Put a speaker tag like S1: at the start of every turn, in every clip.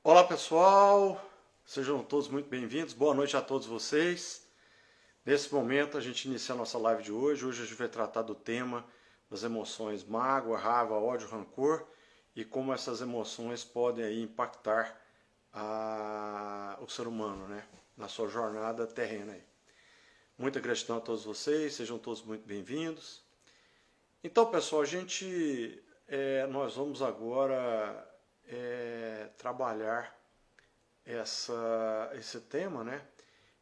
S1: Olá pessoal, sejam todos muito bem-vindos, boa noite a todos vocês. Nesse momento a gente inicia a nossa live de hoje. Hoje a gente vai tratar do tema das emoções mágoa, raiva, ódio, rancor e como essas emoções podem aí impactar o ser humano, né, na sua jornada terrena. Aí. Muita gratidão a todos vocês, sejam todos muito bem-vindos. Então pessoal, nós vamos agora trabalhar esse tema, né?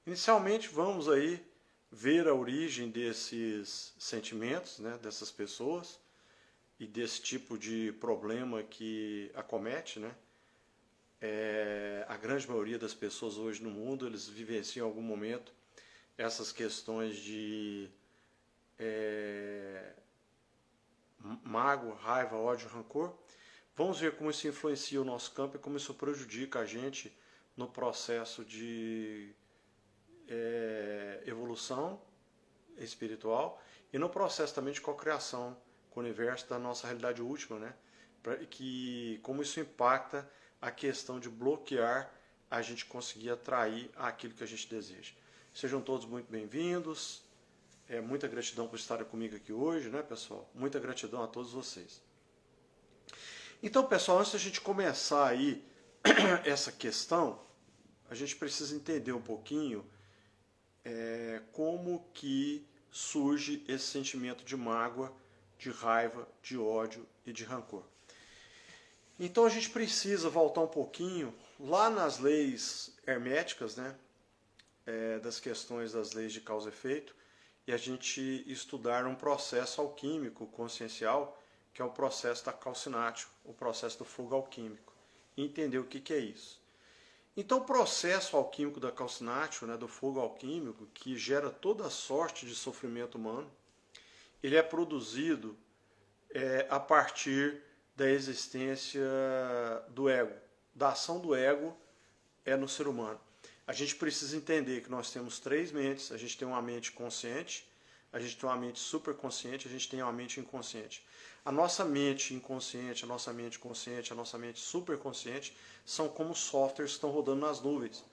S1: Inicialmente vamos aí ver a origem desses sentimentos, né, dessas pessoas e desse tipo de problema que acomete, né? A grande maioria das pessoas hoje no mundo, eles vivenciam em algum momento essas questões de mágoa, raiva, ódio, rancor. Vamos ver como isso influencia o nosso campo e como isso prejudica a gente no processo de evolução espiritual e no processo também de cocriação com o universo da nossa realidade última, né? Como isso impacta a questão de bloquear a gente conseguir atrair aquilo que a gente deseja. Sejam todos muito bem-vindos. Muita gratidão por estarem comigo aqui hoje, né, pessoal? Muita gratidão a todos vocês. Então, pessoal, antes da gente começar aí essa questão, a gente precisa entender um pouquinho como que surge esse sentimento de mágoa, de raiva, de ódio e de rancor. Então a gente precisa voltar um pouquinho lá nas leis herméticas, né, das questões das leis de causa e efeito, e a gente estudar um processo alquímico consciencial, que é o processo da calcinátil, o processo do fogo alquímico, e entender o que é isso. Então o processo alquímico da calcinátil, né, do fogo alquímico, que gera toda sorte de sofrimento humano, ele é produzido a partir da existência do ego, da ação do ego no ser humano. A gente precisa entender que nós temos três mentes. A gente tem uma mente consciente, a gente tem uma mente superconsciente, a gente tem uma mente inconsciente. A nossa mente inconsciente, a nossa mente consciente, a nossa mente superconsciente são como softwares que estão rodando nas nuvens.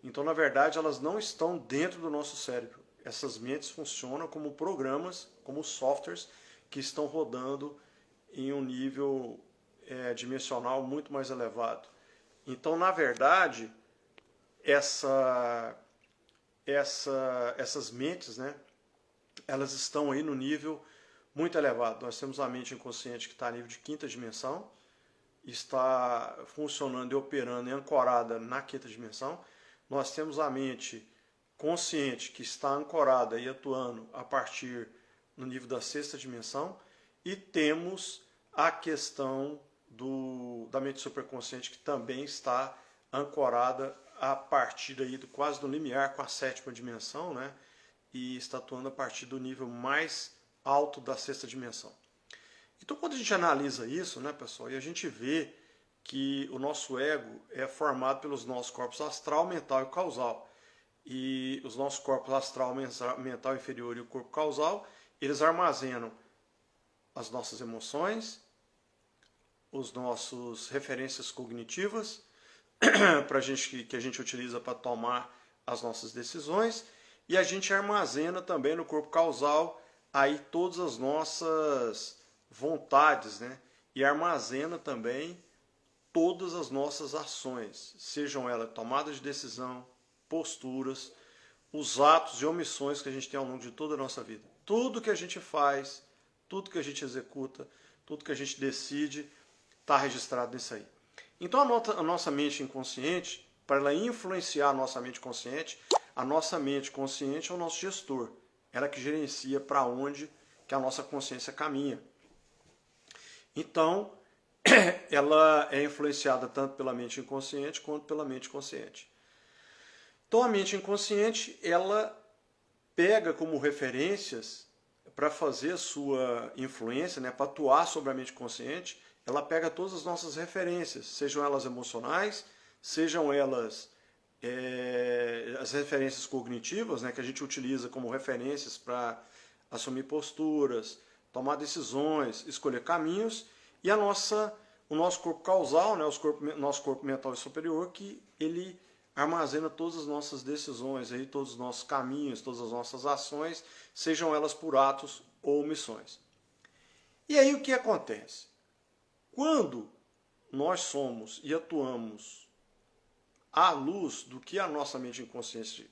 S1: Então, na verdade, elas não estão dentro do nosso cérebro. Essas mentes funcionam como programas, como softwares que estão rodando em um nível dimensional muito mais elevado. Então, na verdade, essas mentes, né, elas estão aí no nível muito elevado. Nós temos a mente inconsciente que está a nível de quinta dimensão, está funcionando e operando e ancorada na quinta dimensão. Nós temos a mente consciente que está ancorada e atuando a partir no nível da sexta dimensão, e temos a questão da mente superconsciente que também está ancorada a partir daí quase do limiar com a sétima dimensão, né? E está atuando a partir do nível mais alto da sexta dimensão. Então, quando a gente analisa isso, né, pessoal, e a gente vê que o nosso ego é formado pelos nossos corpos astral, mental e causal. E os nossos corpos astral, mental inferior e o corpo causal, eles armazenam as nossas emoções, os nossos referências cognitivas, que a gente utiliza para tomar as nossas decisões, e a gente armazena também no corpo causal aí todas as nossas vontades, né? E armazena também todas as nossas ações, sejam elas tomadas de decisão, posturas, os atos e omissões que a gente tem ao longo de toda a nossa vida. Tudo que a gente faz, tudo que a gente executa, tudo que a gente decide, está registrado nisso aí. Então a nossa mente inconsciente, para ela influenciar a nossa mente consciente é o nosso gestor. Ela que gerencia para onde que a nossa consciência caminha. Então, ela é influenciada tanto pela mente inconsciente quanto pela mente consciente. Então a mente inconsciente, ela pega como referências para fazer a sua influência, né, para atuar sobre a mente consciente, ela pega todas as nossas referências, sejam elas emocionais, sejam elas as referências cognitivas, né, que a gente utiliza como referências para assumir posturas, tomar decisões, escolher caminhos, e a nossa o nosso corpo causal, né, nosso corpo mental superior, que ele armazena todas as nossas decisões, aí, todos os nossos caminhos, todas as nossas ações, sejam elas por atos ou omissões. E aí o que acontece? Quando nós somos e atuamos à luz do que a nossa mente inconsciente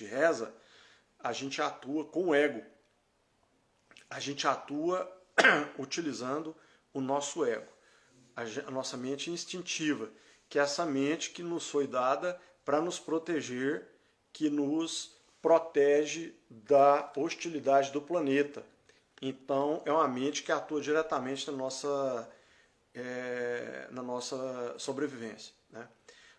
S1: reza, a gente atua com o ego. A gente atua utilizando o nosso ego, a nossa mente instintiva, que é essa mente que nos foi dada para nos proteger, que nos protege da hostilidade do planeta. Então, é uma mente que atua diretamente na nossa sobrevivência, né?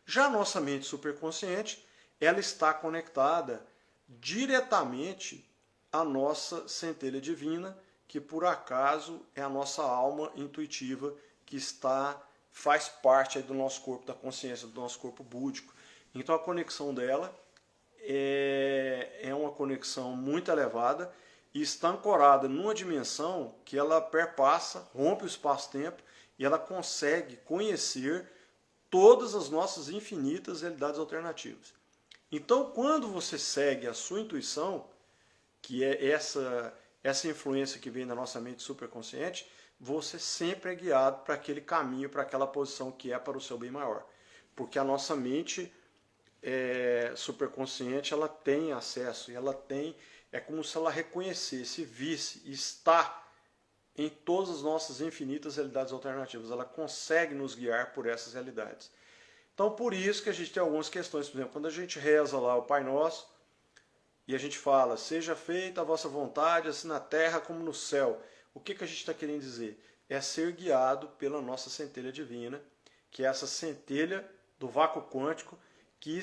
S1: Já a nossa mente superconsciente, ela está conectada diretamente à nossa centelha divina, que por acaso é a nossa alma intuitiva que faz parte aí do nosso corpo, da consciência, do nosso corpo búdico. Então a conexão dela é uma conexão muito elevada e está ancorada numa dimensão que ela perpassa, rompe o espaço-tempo e ela consegue conhecer todas as nossas infinitas realidades alternativas. Então, quando você segue a sua intuição, que é essa influência que vem da nossa mente superconsciente, você sempre é guiado para aquele caminho, para aquela posição que é para o seu bem maior. Porque a nossa mente superconsciente, ela tem acesso, e é como se ela reconhecesse, visse, está em todas as nossas infinitas realidades alternativas. Ela consegue nos guiar por essas realidades. Então, por isso que a gente tem algumas questões. Por exemplo, quando a gente reza lá o Pai Nosso, e a gente fala, seja feita a vossa vontade, assim na terra como no céu. O que a gente está querendo dizer? É ser guiado pela nossa centelha divina, que é essa centelha do vácuo quântico que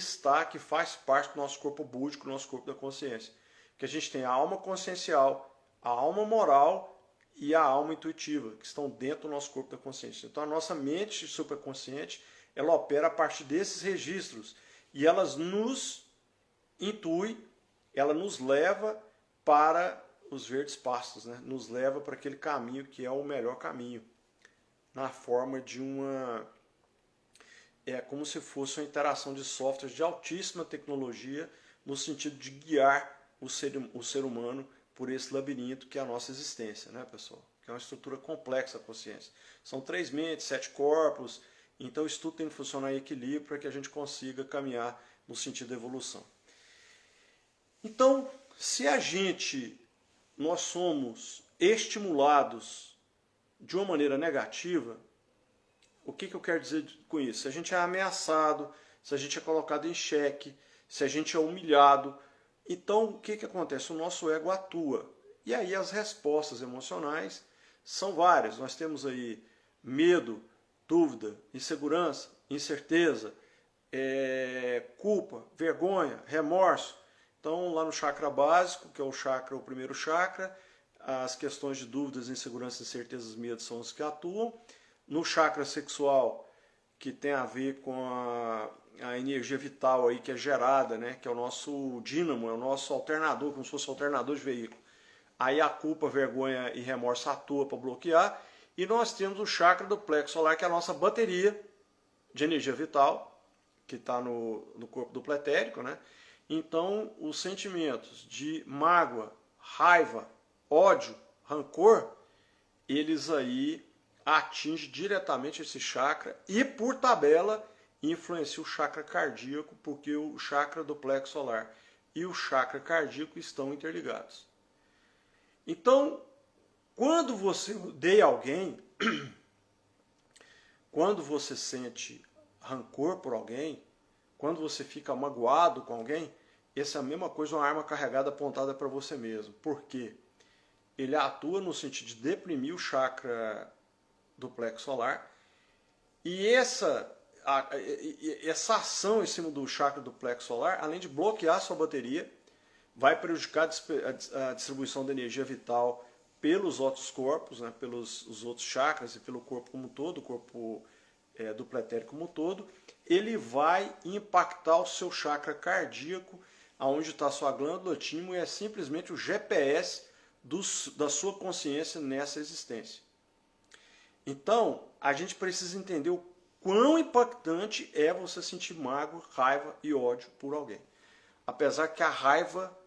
S1: faz parte do nosso corpo búdico, do nosso corpo da consciência. Que a gente tem a alma consciencial, a alma moral e a alma intuitiva, que estão dentro do nosso corpo da consciência. Então a nossa mente superconsciente, ela opera a partir desses registros e elas nos intui, ela nos leva para os verdes pastos, né? Nos leva para aquele caminho que é o melhor caminho, na forma de como se fosse uma interação de softwares de altíssima tecnologia, no sentido de guiar o ser humano por esse labirinto que é a nossa existência, né, pessoal? Que é uma estrutura complexa a consciência. São 3 mentes, 7 corpos, então isso tudo tem que funcionar em equilíbrio para que a gente consiga caminhar no sentido da evolução. Então, se nós somos estimulados de uma maneira negativa, o que eu quero dizer com isso? Se a gente é ameaçado, se a gente é colocado em xeque, se a gente é humilhado, então o que acontece? O nosso ego atua. E aí as respostas emocionais são várias. Nós temos aí medo, dúvida, insegurança, incerteza, culpa, vergonha, remorso. Então, lá no chakra básico, que é o primeiro chakra, as questões de dúvidas, inseguranças, incertezas, medos são os que atuam. No chakra sexual, que tem a ver com a energia vital aí que é gerada, né, que é o nosso dínamo, é o nosso alternador, como se fosse um alternador de veículo. Aí a culpa, vergonha e remorso atua para bloquear. E nós temos o chakra do plexo solar, que é a nossa bateria de energia vital, que está no corpo do pretérico, né? Então, os sentimentos de mágoa, raiva, ódio, rancor, eles aí atingem diretamente esse chakra e, por tabela, influencia o chakra cardíaco, porque o chakra do plexo solar e o chakra cardíaco estão interligados. Então, quando você odeia alguém, quando você sente rancor por alguém, quando você fica magoado com alguém, essa é a mesma coisa, uma arma carregada apontada para você mesmo. Por quê? Ele atua no sentido de deprimir o chakra do plexo solar e essa ação em cima do chakra do plexo solar, além de bloquear a sua bateria, vai prejudicar a distribuição da energia vital pelos outros corpos, né, pelos os outros chakras e pelo corpo como um todo, o corpo do pretérico como um todo. Ele vai impactar o seu chakra cardíaco, aonde está a sua glândula timo, e é simplesmente o GPS da sua consciência nessa existência. Então, a gente precisa entender o quão impactante é você sentir mágoa, raiva e ódio por alguém. Apesar que a raiva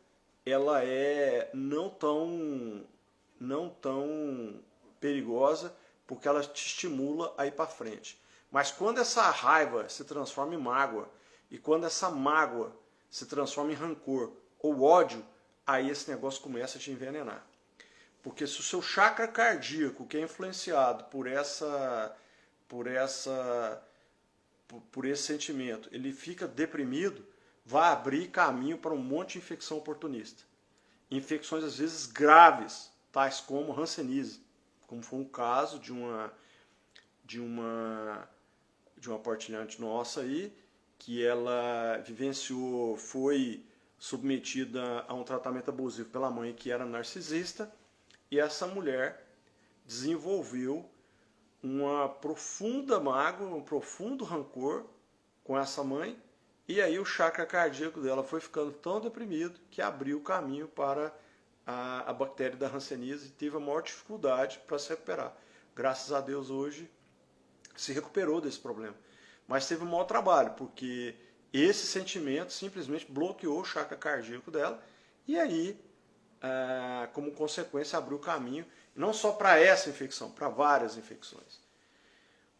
S1: ela é não tão perigosa, porque ela te estimula a ir para frente. Mas quando essa raiva se transforma em mágoa, e quando essa mágoa se transforma em rancor ou ódio, aí esse negócio começa a te envenenar. Porque se o seu chakra cardíaco, que é influenciado por esse sentimento, ele fica deprimido, vai abrir caminho para um monte de infecção oportunista. Infecções às vezes graves, tais como hanseníase, como foi um caso de uma partilhante nossa aí, que ela vivenciou, foi submetida a um tratamento abusivo pela mãe que era narcisista, e essa mulher desenvolveu uma profunda mágoa, um profundo rancor com essa mãe, e aí o chakra cardíaco dela foi ficando tão deprimido que abriu o caminho para a bactéria da hanseníase e teve a maior dificuldade para se recuperar. Graças a Deus hoje se recuperou desse problema. Mas teve um maior trabalho, porque esse sentimento simplesmente bloqueou o chakra cardíaco dela e aí, como consequência, abriu o caminho não só para essa infecção, para várias infecções.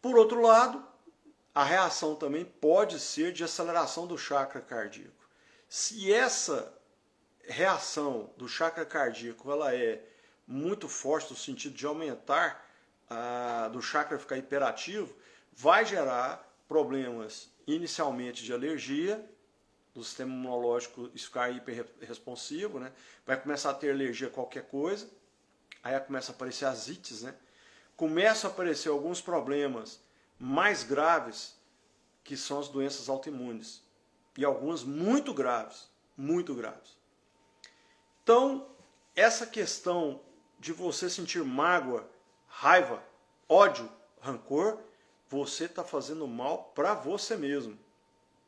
S1: Por outro lado, a reação também pode ser de aceleração do chakra cardíaco. Se essa reação do chakra cardíaco ela é muito forte no sentido de aumentar, do chakra ficar hiperativo, vai gerar problemas inicialmente de alergia, do sistema imunológico ficar hiperresponsivo, né? Vai começar a ter alergia a qualquer coisa, aí começa a aparecer as ites, né? Começam a aparecer alguns problemas mais graves, que são as doenças autoimunes, e algumas muito graves, muito graves. Então, essa questão de você sentir mágoa, raiva, ódio, rancor, você está fazendo mal para você mesmo.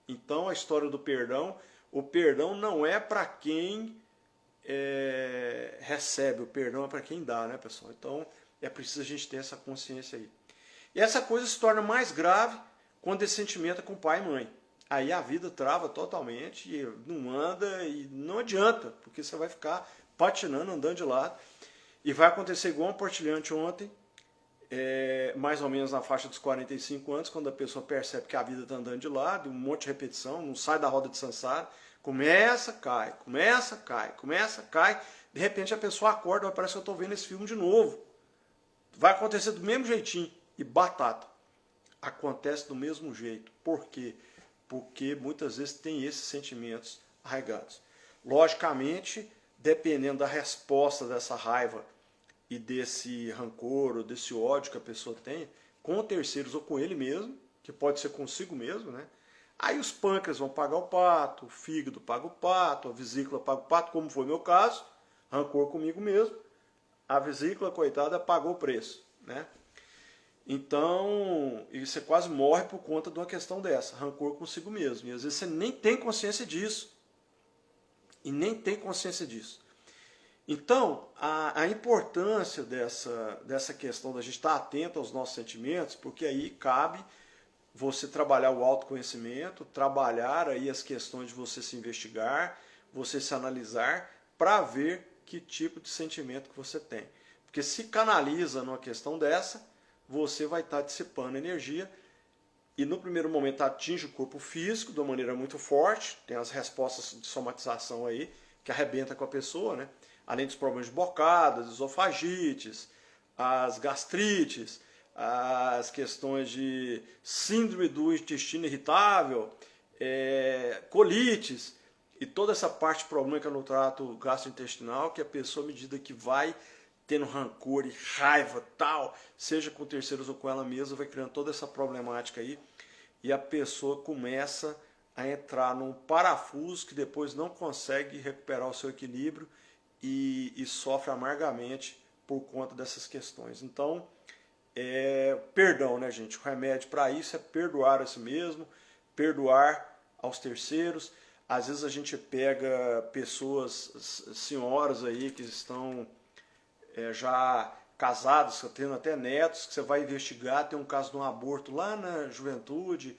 S1: Então, a história do perdão, o perdão não é para quem recebe, o perdão é para quem dá, né, pessoal? Então, é preciso a gente ter essa consciência aí. E essa coisa se torna mais grave quando esse sentimento é com pai e mãe. Aí a vida trava totalmente, e não anda e não adianta, porque você vai ficar patinando, andando de lado. E vai acontecer igual um partilhante ontem, mais ou menos na faixa dos 45 anos, quando a pessoa percebe que a vida está andando de lado, um monte de repetição, não sai da roda de samsara, começa, cai, começa, cai, começa, cai. De repente a pessoa acorda, parece que eu estou vendo esse filme de novo. Vai acontecer do mesmo jeitinho. E batata. Acontece do mesmo jeito. Por quê? Porque muitas vezes tem esses sentimentos arraigados. Logicamente, dependendo da resposta dessa raiva e desse rancor ou desse ódio que a pessoa tem, com terceiros ou com ele mesmo, que pode ser consigo mesmo, né? Aí os pâncreas vão pagar o pato, o fígado paga o pato, a vesícula paga o pato, como foi o meu caso, rancor comigo mesmo. A vesícula, coitada, pagou o preço, né? Então, você quase morre por conta de uma questão dessa, rancor consigo mesmo. E às vezes você nem tem consciência disso. E nem tem consciência disso. Então, a importância dessa questão da gente estar atento aos nossos sentimentos, porque aí cabe você trabalhar o autoconhecimento, trabalhar aí as questões de você se investigar, você se analisar, para ver que tipo de sentimento que você tem. Porque se canaliza numa questão dessa, você vai estar dissipando energia e no primeiro momento atinge o corpo físico de uma maneira muito forte, tem as respostas de somatização aí que arrebenta com a pessoa, né? Além dos problemas de bocadas, esofagites, as gastrites, as questões de síndrome do intestino irritável, colites e toda essa parte problêmica no trato gastrointestinal que a pessoa, à medida que vai tendo rancor e raiva, tal, seja com terceiros ou com ela mesma, vai criando toda essa problemática aí, e a pessoa começa a entrar num parafuso que depois não consegue recuperar o seu equilíbrio e sofre amargamente por conta dessas questões. Então, perdão, né, gente? O remédio para isso é perdoar a si mesmo, perdoar aos terceiros. Às vezes a gente pega pessoas, senhoras aí que estão já casados, tendo até netos, que você vai investigar, tem um caso de um aborto lá na juventude,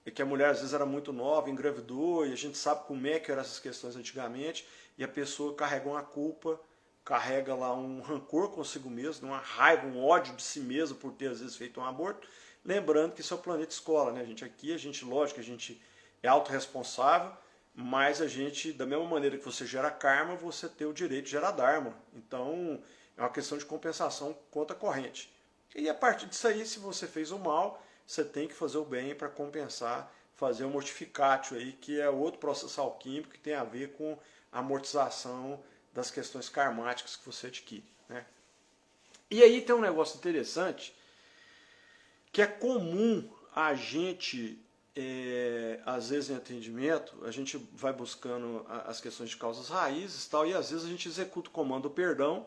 S1: e que a mulher às vezes era muito nova, engravidou, e a gente sabe como é que eram essas questões antigamente, e a pessoa carrega uma culpa, carrega lá um rancor consigo mesmo, uma raiva, um ódio de si mesmo por ter às vezes feito um aborto, lembrando que isso é o planeta escola, né, gente? Aqui a gente, lógico, a gente é autorresponsável, mas a gente, da mesma maneira que você gera karma, você tem o direito de gerar dharma. Então, é uma questão de compensação contra a corrente. E a partir disso aí, se você fez o mal, você tem que fazer o bem para compensar, fazer o mortificatio aí, que é outro processo alquímico que tem a ver com a amortização das questões karmáticas que você adquire, né? E aí tem um negócio interessante, que é comum a gente, às vezes em atendimento, a gente vai buscando as questões de causas raízes e tal, e às vezes a gente executa o comando do perdão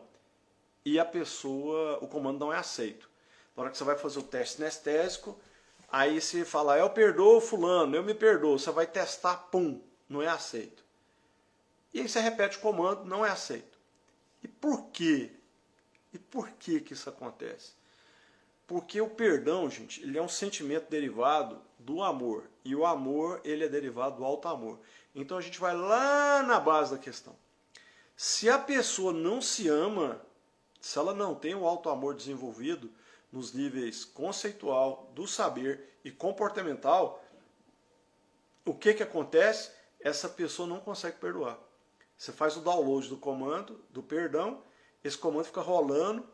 S1: e a pessoa, o comando não é aceito. Na hora que você vai fazer o teste sinestésico, aí você fala, eu perdoo fulano, eu me perdoo, você vai testar, pum, não é aceito. E aí você repete o comando, não é aceito. E por quê? E por que que isso acontece? Porque o perdão, gente, ele é um sentimento derivado do amor. E o amor, ele é derivado do alto amor. Então a gente vai lá na base da questão. Se a pessoa não se ama, se ela não tem o alto amor desenvolvido nos níveis conceitual, do saber e comportamental, o que que acontece? Essa pessoa não consegue perdoar. Você faz o download do comando, do perdão, esse comando fica rolando,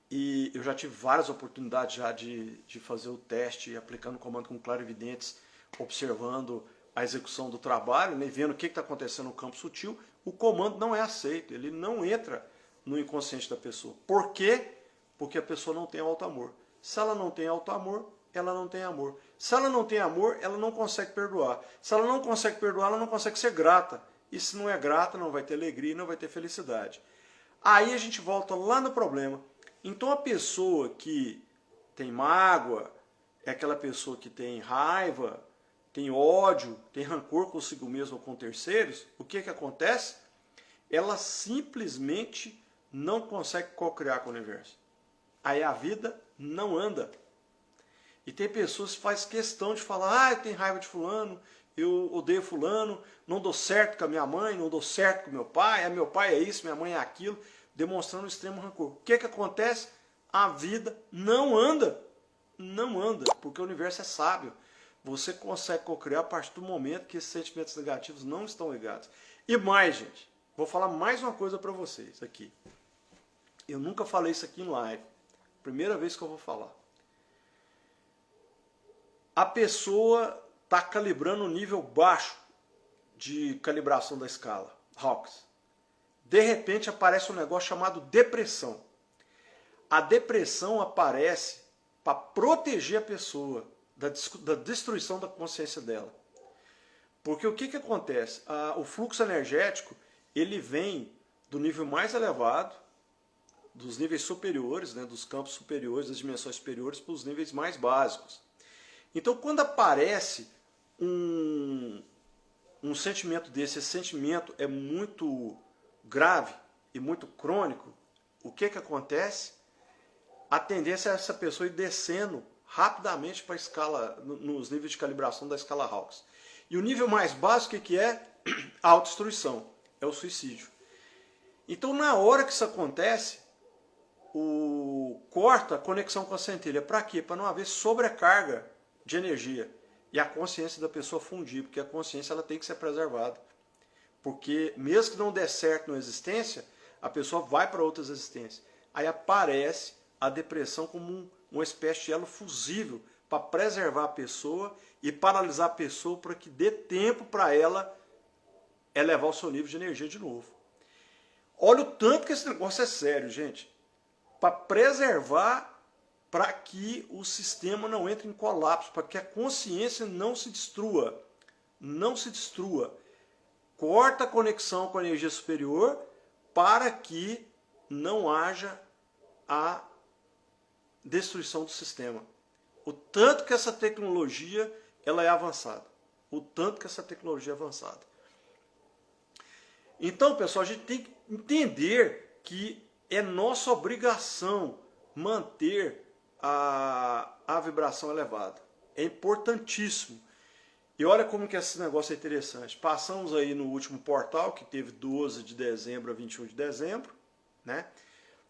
S1: e eu já tive várias oportunidades já de fazer o teste, aplicando o comando com clarividentes, observando a execução do trabalho, né, vendo o que está acontecendo no campo sutil. O comando não é aceito, ele não entra no inconsciente da pessoa. Por quê? Porque a pessoa não tem alto amor. Se ela não tem alto amor, ela não tem amor. Se ela não tem amor, ela não consegue perdoar. Se ela não consegue perdoar, ela não consegue ser grata. E se não é grata, não vai ter alegria, não vai ter felicidade. Aí a gente volta lá no problema. Então a pessoa que tem mágoa, é aquela pessoa que tem raiva, tem ódio, tem rancor consigo mesmo ou com terceiros, o que que acontece? Ela simplesmente não consegue co-criar com o universo. Aí a vida não anda. E tem pessoas que fazem questão de falar, eu tenho raiva de fulano, eu odeio fulano, não dou certo com a minha mãe, não dou certo com meu pai é isso, minha mãe é aquilo, demonstrando um extremo rancor. O que que acontece? A vida não anda. Não anda, porque o universo é sábio. Você consegue co-criar a partir do momento que esses sentimentos negativos não estão ligados. E mais, gente, vou falar mais uma coisa para vocês aqui. Eu nunca falei isso aqui em live. Primeira vez que eu vou falar. A pessoa está calibrando um nível baixo de calibração da escala Hawkes. De repente aparece um negócio chamado depressão. A depressão aparece para proteger a pessoa da destruição da consciência dela. Porque o que que acontece? O fluxo energético, ele vem do nível mais elevado, dos níveis superiores, né, dos campos superiores, das dimensões superiores, para os níveis mais básicos. Então, quando aparece um sentimento desse, esse sentimento é muito grave e muito crônico, o que que acontece? A tendência é essa pessoa ir descendo rapidamente para a escala, nos níveis de calibração da escala Hawkes. E o nível mais básico, o que é? A autodestruição, é o suicídio. Então, na hora que isso acontece, corta a conexão com a centelha. Para quê? Para não haver sobrecarga de energia. E a consciência da pessoa fundir, porque a consciência ela tem que ser preservada. Porque mesmo que não dê certo na existência, a pessoa vai para outras existências. Aí aparece a depressão como uma espécie de elo fusível para preservar a pessoa e paralisar a pessoa para que dê tempo para ela elevar o seu nível de energia de novo. Olha o tanto que esse negócio é sério, gente. Para preservar, para que o sistema não entre em colapso, para que a consciência não se destrua. Não se destrua. Corta a conexão com a energia superior para que não haja a destruição do sistema. O tanto que essa tecnologia ela é avançada. O tanto que essa tecnologia é avançada. Então, pessoal, a gente tem que entender que é nossa obrigação manter a vibração elevada. É importantíssimo. E olha como que esse negócio é interessante. Passamos aí no último portal, que teve 12 de dezembro a 21 de dezembro, né?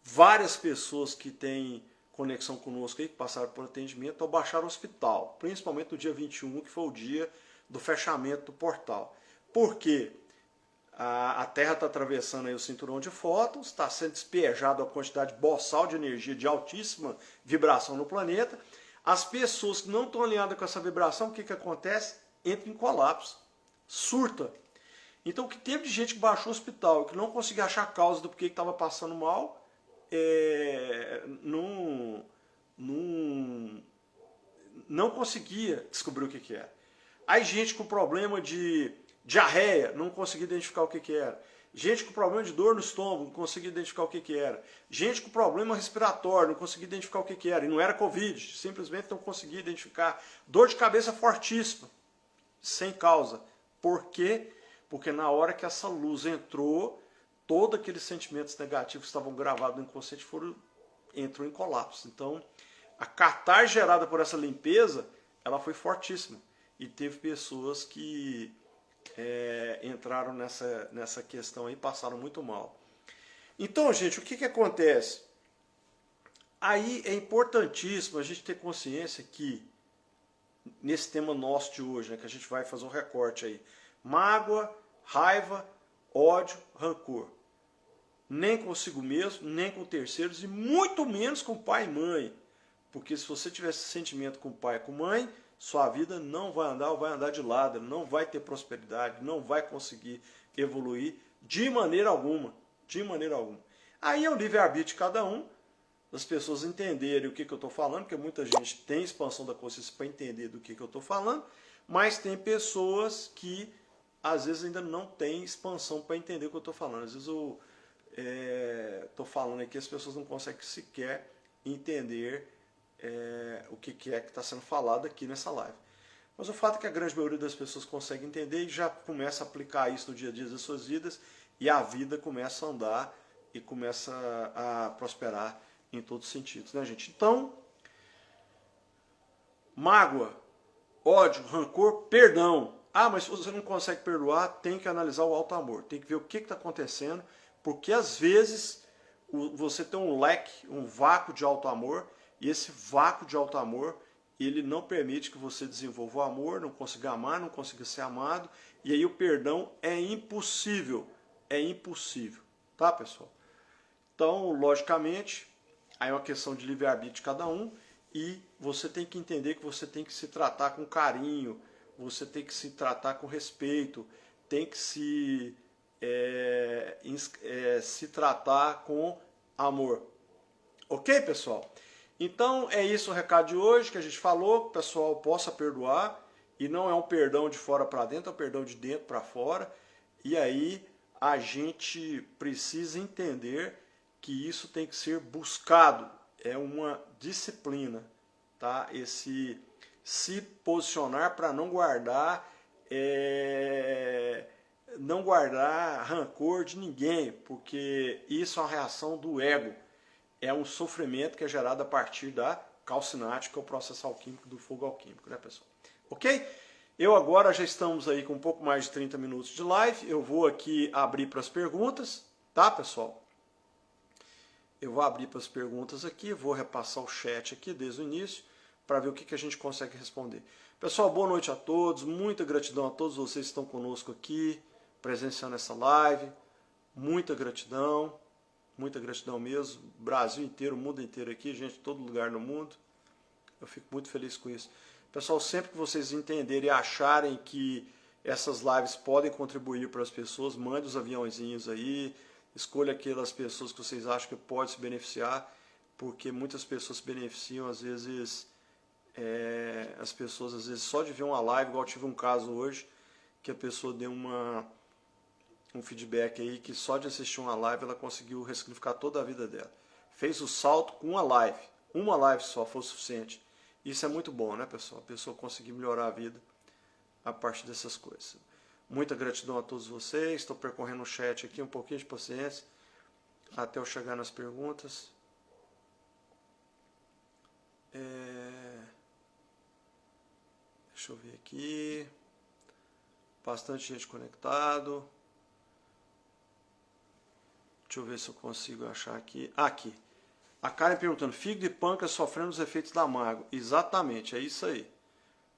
S1: Várias pessoas que têm conexão conosco aí, que passaram por atendimento, ao baixar o hospital, principalmente no dia 21, que foi o dia do fechamento do portal. Por quê? A Terra está atravessando aí o cinturão de fótons, está sendo despejado a quantidade boçal de energia de altíssima vibração no planeta. As pessoas que não estão alinhadas com essa vibração, o que acontece? Entra em colapso, surta. Então o que teve de gente que baixou o hospital, que não conseguia achar a causa do porquê que estava passando mal, não conseguia descobrir o que era. Aí gente com problema de diarreia, não conseguia identificar o que era. Gente com problema de dor no estômago, não conseguia identificar o que era. Gente com problema respiratório, não conseguia identificar o que era. E não era Covid, simplesmente não conseguia identificar. Dor de cabeça fortíssima, sem causa. Por quê? Porque na hora que essa luz entrou, todos aqueles sentimentos negativos que estavam gravados no inconsciente entrou em colapso. Então, a catarse gerada por essa limpeza, ela foi fortíssima. E teve pessoas que entraram nessa questão aí e passaram muito mal. Então, gente, o que acontece? Aí é importantíssimo a gente ter consciência que, nesse tema nosso de hoje, né, que a gente vai fazer um recorte aí, mágoa, raiva, ódio, rancor. Nem consigo mesmo, nem com terceiros e muito menos com pai e mãe. Porque se você tiver esse sentimento com pai e com mãe, sua vida não vai andar ou vai andar de lado, não vai ter prosperidade, não vai conseguir evoluir de maneira alguma. De maneira alguma. Aí é o livre-arbítrio de cada um, das pessoas entenderem o que eu estou falando, porque muita gente tem expansão da consciência para entender do que eu estou falando, mas tem pessoas que às vezes ainda não têm expansão para entender o que eu estou falando. Às vezes eu estou falando aqui, as pessoas não conseguem sequer entender o que é que está sendo falado aqui nessa live. Mas o fato é que a grande maioria das pessoas consegue entender e já começa a aplicar isso no dia a dia das suas vidas e a vida começa a andar e começa a prosperar em todos os sentidos, né, gente? Então, mágoa, ódio, rancor, perdão. Ah, mas se você não consegue perdoar, tem que analisar o alto amor, tem que ver o que está acontecendo, porque às vezes você tem um leque, um vácuo de alto amor, e esse vácuo de alto amor, ele não permite que você desenvolva o amor, não consiga amar, não consiga ser amado, e aí o perdão é impossível, tá, pessoal? Então, logicamente, aí é uma questão de livre-arbítrio de cada um, e você tem que entender que você tem que se tratar com carinho, você tem que se tratar com respeito, tem que se tratar com amor. Ok, pessoal? Então é isso o recado de hoje que a gente falou, que o pessoal possa perdoar, e não é um perdão de fora para dentro, é um perdão de dentro para fora, e aí a gente precisa entender que isso tem que ser buscado, é uma disciplina, tá? Esse se posicionar para não guardar rancor de ninguém, porque isso é uma reação do ego. É um sofrimento que é gerado a partir da calcinática, que é o processo alquímico do fogo alquímico, né, pessoal? Ok? Eu agora já estamos aí com um pouco mais de 30 minutos de live. Eu vou aqui abrir para as perguntas, tá, pessoal? Eu vou abrir para as perguntas aqui, vou repassar o chat aqui desde o início, para ver o que a gente consegue responder. Pessoal, boa noite a todos, muita gratidão a todos vocês que estão conosco aqui, presenciando essa live, muita gratidão mesmo, Brasil inteiro, mundo inteiro aqui, gente de todo lugar no mundo, eu fico muito feliz com isso. Pessoal, sempre que vocês entenderem e acharem que essas lives podem contribuir para as pessoas, mande os aviãozinhos aí, escolha aquelas pessoas que vocês acham que podem se beneficiar, porque muitas pessoas se beneficiam, às vezes, as pessoas, às vezes, só de ver uma live, igual eu tive um caso hoje, que a pessoa deu um feedback aí, que só de assistir uma live ela conseguiu ressignificar toda a vida dela. Fez o salto com uma live só foi o suficiente. Isso é muito bom, né, pessoal? A pessoa conseguir melhorar a vida a partir dessas coisas. Muita gratidão a todos vocês, estou percorrendo o chat aqui, um pouquinho de paciência. até eu chegar nas perguntas. Deixa eu ver aqui. Bastante gente conectado. Deixa eu ver se eu consigo achar aqui. Aqui. A Karen perguntando, fígado e pâncreas sofrendo os efeitos da mágoa. Exatamente, é isso aí.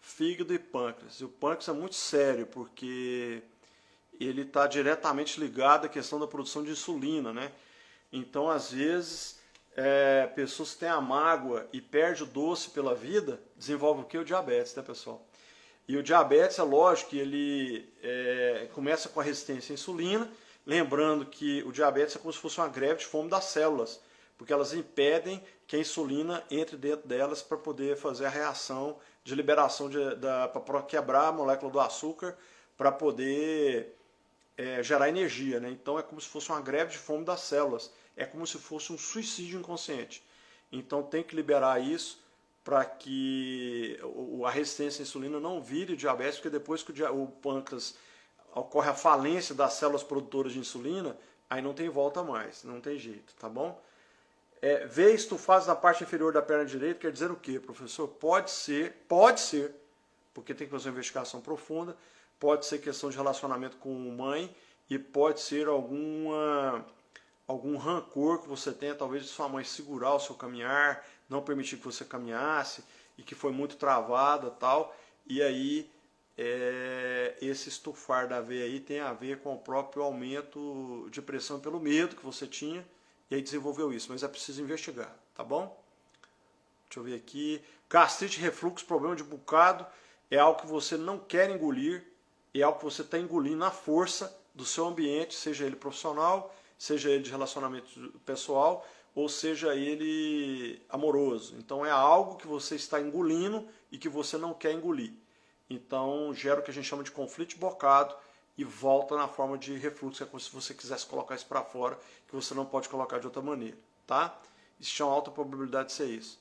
S1: Fígado e pâncreas. E o pâncreas é muito sério, porque ele está diretamente ligado à questão da produção de insulina, né? Então, às vezes, pessoas que têm a mágoa e perdem o doce pela vida, desenvolvem o que? O diabetes, né, pessoal? E o diabetes, é lógico que ele começa com a resistência à insulina, lembrando que o diabetes é como se fosse uma greve de fome das células, porque elas impedem que a insulina entre dentro delas para poder fazer a reação de liberação para quebrar a molécula do açúcar para poder gerar energia, né? Então é como se fosse uma greve de fome das células, é como se fosse um suicídio inconsciente. Então tem que liberar isso para que a resistência à insulina não vire diabetes, porque depois que o pâncreas ocorre a falência das células produtoras de insulina, aí não tem volta mais, não tem jeito, tá bom? Ver estufados na parte inferior da perna direita quer dizer o quê, professor? Pode ser, porque tem que fazer uma investigação profunda, pode ser questão de relacionamento com mãe e pode ser algum rancor que você tenha, talvez de sua mãe segurar o seu caminhar, não permitir que você caminhasse e que foi muito travada tal. E aí esse estufar da veia aí tem a ver com o próprio aumento de pressão pelo medo que você tinha e aí desenvolveu isso, mas é preciso investigar, tá bom? Deixa eu ver aqui. Gastrite, refluxo, problema de bucado é algo que você não quer engolir, é algo que você está engolindo na força do seu ambiente, seja ele profissional, seja ele de relacionamento pessoal, ou seja ele amoroso. Então é algo que você está engolindo e que você não quer engolir. Então gera o que a gente chama de conflito de bocado e volta na forma de refluxo, é como se você quisesse colocar isso para fora, que você não pode colocar de outra maneira, tá? Existe uma alta probabilidade de ser isso.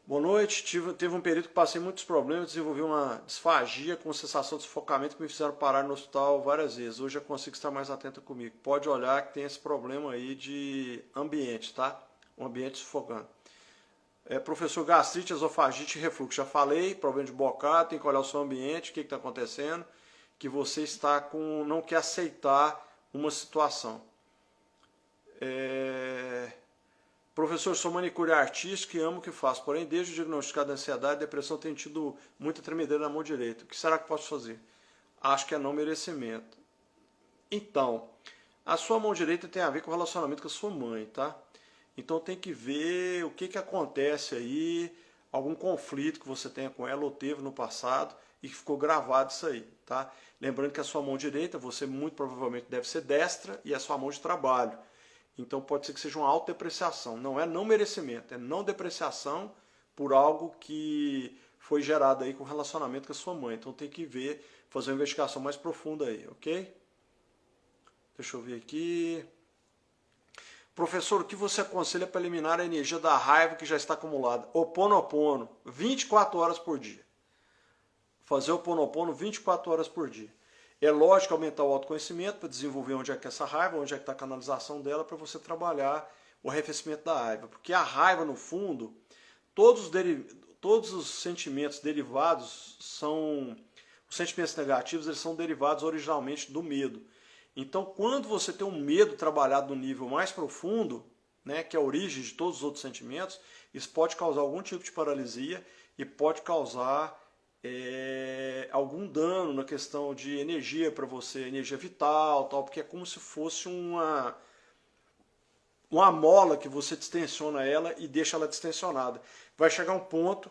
S1: Boa noite, teve um período que passei muitos problemas, desenvolvi uma disfagia com sensação de sufocamento que me fizeram parar no hospital várias vezes. Hoje eu consigo estar mais atento comigo. Pode olhar que tem esse problema aí de ambiente, tá? Um ambiente sufocando. Professor, gastrite, esofagite e refluxo. Já falei, problema de bocado, tem que olhar o seu ambiente, o que está acontecendo, que você está com, não quer aceitar uma situação. Professor, sou manicure artístico e amo o que faço, porém desde o diagnóstico da ansiedade e depressão tenho tido muita tremedeira na mão direita. O que será que posso fazer? Acho que é não merecimento. Então, a sua mão direita tem a ver com o relacionamento com a sua mãe, tá? Então tem que ver o que acontece aí, algum conflito que você tenha com ela ou teve no passado e que ficou gravado isso aí, tá? Lembrando que a sua mão direita, você muito provavelmente deve ser destra e é a sua mão de trabalho. Então pode ser que seja uma autodepreciação. Não é não merecimento, é não depreciação por algo que foi gerado aí com relacionamento com a sua mãe. Então tem que ver, fazer uma investigação mais profunda aí, ok? Deixa eu ver aqui. Professor, o que você aconselha para eliminar a energia da raiva que já está acumulada? Ho'oponopono, 24 horas por dia. Fazer o Ho'oponopono 24 horas por dia. É lógico aumentar o autoconhecimento para desenvolver onde é que é essa raiva, onde é que está a canalização dela, para você trabalhar o arrefecimento da raiva. Porque a raiva, no fundo, todos os sentimentos derivados são... Os sentimentos negativos eles são derivados originalmente do medo. Então, quando você tem um medo trabalhado no nível mais profundo, né, que é a origem de todos os outros sentimentos, isso pode causar algum tipo de paralisia e pode causar algum dano na questão de energia para você, energia vital, tal, porque é como se fosse uma mola que você distensiona ela e deixa ela distensionada. Vai chegar um ponto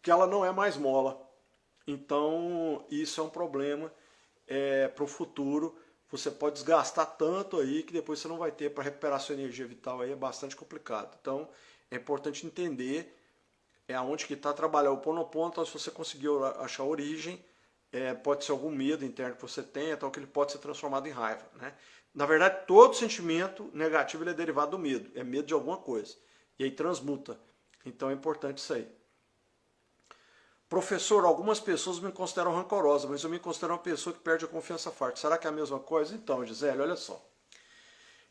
S1: que ela não é mais mola. Então, isso é um problema para o futuro. Você pode desgastar tanto aí que depois você não vai ter para recuperar sua energia vital, aí é bastante complicado. Então, é importante entender aonde que está trabalhar o Ho'oponopono. Então, se você conseguiu achar a origem, pode ser algum medo interno que você tenha, tal, que ele pode ser transformado em raiva, né? Na verdade, todo sentimento negativo ele é derivado do medo, é medo de alguma coisa, e aí transmuta. Então é importante isso aí. Professor, algumas pessoas me consideram rancorosa, mas eu me considero uma pessoa que perde a confiança forte. Será que é a mesma coisa? Então, Gisele, olha só.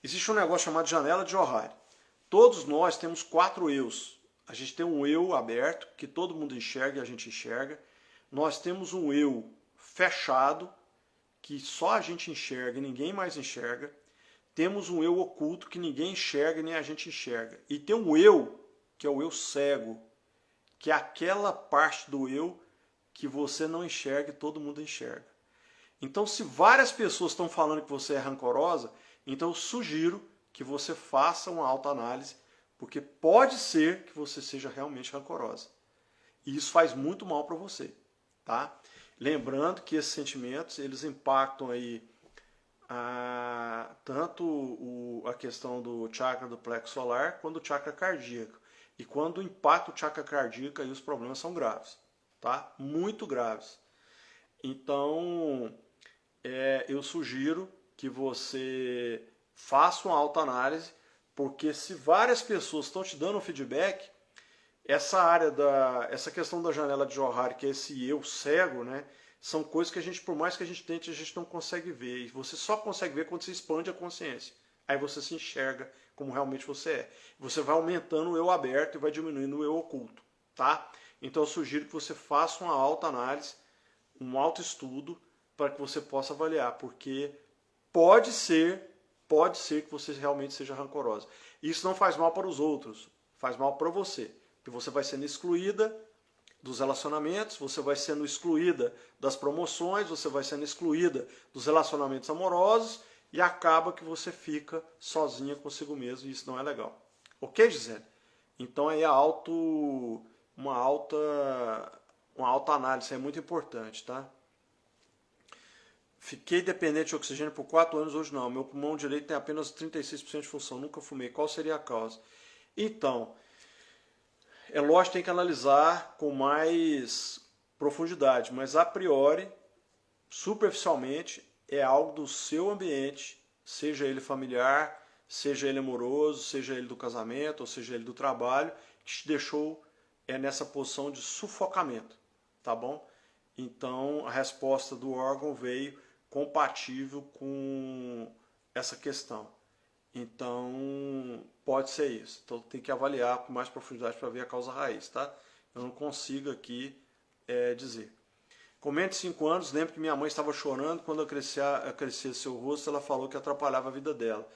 S1: Existe um negócio chamado janela de Johari. Todos nós temos 4 eus. A gente tem um eu aberto, que todo mundo enxerga e a gente enxerga. Nós temos um eu fechado, que só a gente enxerga e ninguém mais enxerga. Temos um eu oculto, que ninguém enxerga e nem a gente enxerga. E tem um eu, que é o eu cego, que é aquela parte do eu que você não enxerga e todo mundo enxerga. Então, se várias pessoas estão falando que você é rancorosa, então eu sugiro que você faça uma autoanálise, porque pode ser que você seja realmente rancorosa. E isso faz muito mal para você, tá? Lembrando que esses sentimentos, eles impactam aí tanto a questão do chakra do plexo solar, quanto do chakra cardíaco. E quando impacta o chakra cardíaco, aí os problemas são graves, tá? Muito graves. Então, eu sugiro que você faça uma autoanálise, porque se várias pessoas estão te dando um feedback, essa questão da janela de Johari, que é esse eu cego, né? São coisas que a gente, por mais que a gente tente, a gente não consegue ver. E você só consegue ver quando você expande a consciência. Aí você se enxerga como realmente você é. Você vai aumentando o eu aberto e vai diminuindo o eu oculto, tá? Então eu sugiro que você faça uma autoanálise, um autoestudo, para que você possa avaliar, porque pode ser que você realmente seja rancorosa. Isso não faz mal para os outros, faz mal para você, porque você vai sendo excluída dos relacionamentos, você vai sendo excluída das promoções, você vai sendo excluída dos relacionamentos amorosos e acaba que você fica sozinha consigo mesmo e isso não é legal. Ok, Gisele? Então aí uma autoanálise é muito importante, tá? Fiquei dependente de oxigênio por 4 anos, hoje não. Meu pulmão direito tem apenas 36% de função, nunca fumei. Qual seria a causa? Então, é lógico que tem que analisar com mais profundidade, mas a priori, superficialmente, é algo do seu ambiente, seja ele familiar, seja ele amoroso, seja ele do casamento, ou seja ele do trabalho, que te deixou nessa posição de sufocamento, tá bom? Então, a resposta do órgão veio compatível com essa questão. Então, pode ser isso. Então, tem que avaliar com mais profundidade para ver a causa raiz, tá? Eu não consigo aqui dizer. Comente 5 anos, lembro que minha mãe estava chorando quando eu crescia seu rosto, ela falou que atrapalhava a vida dela.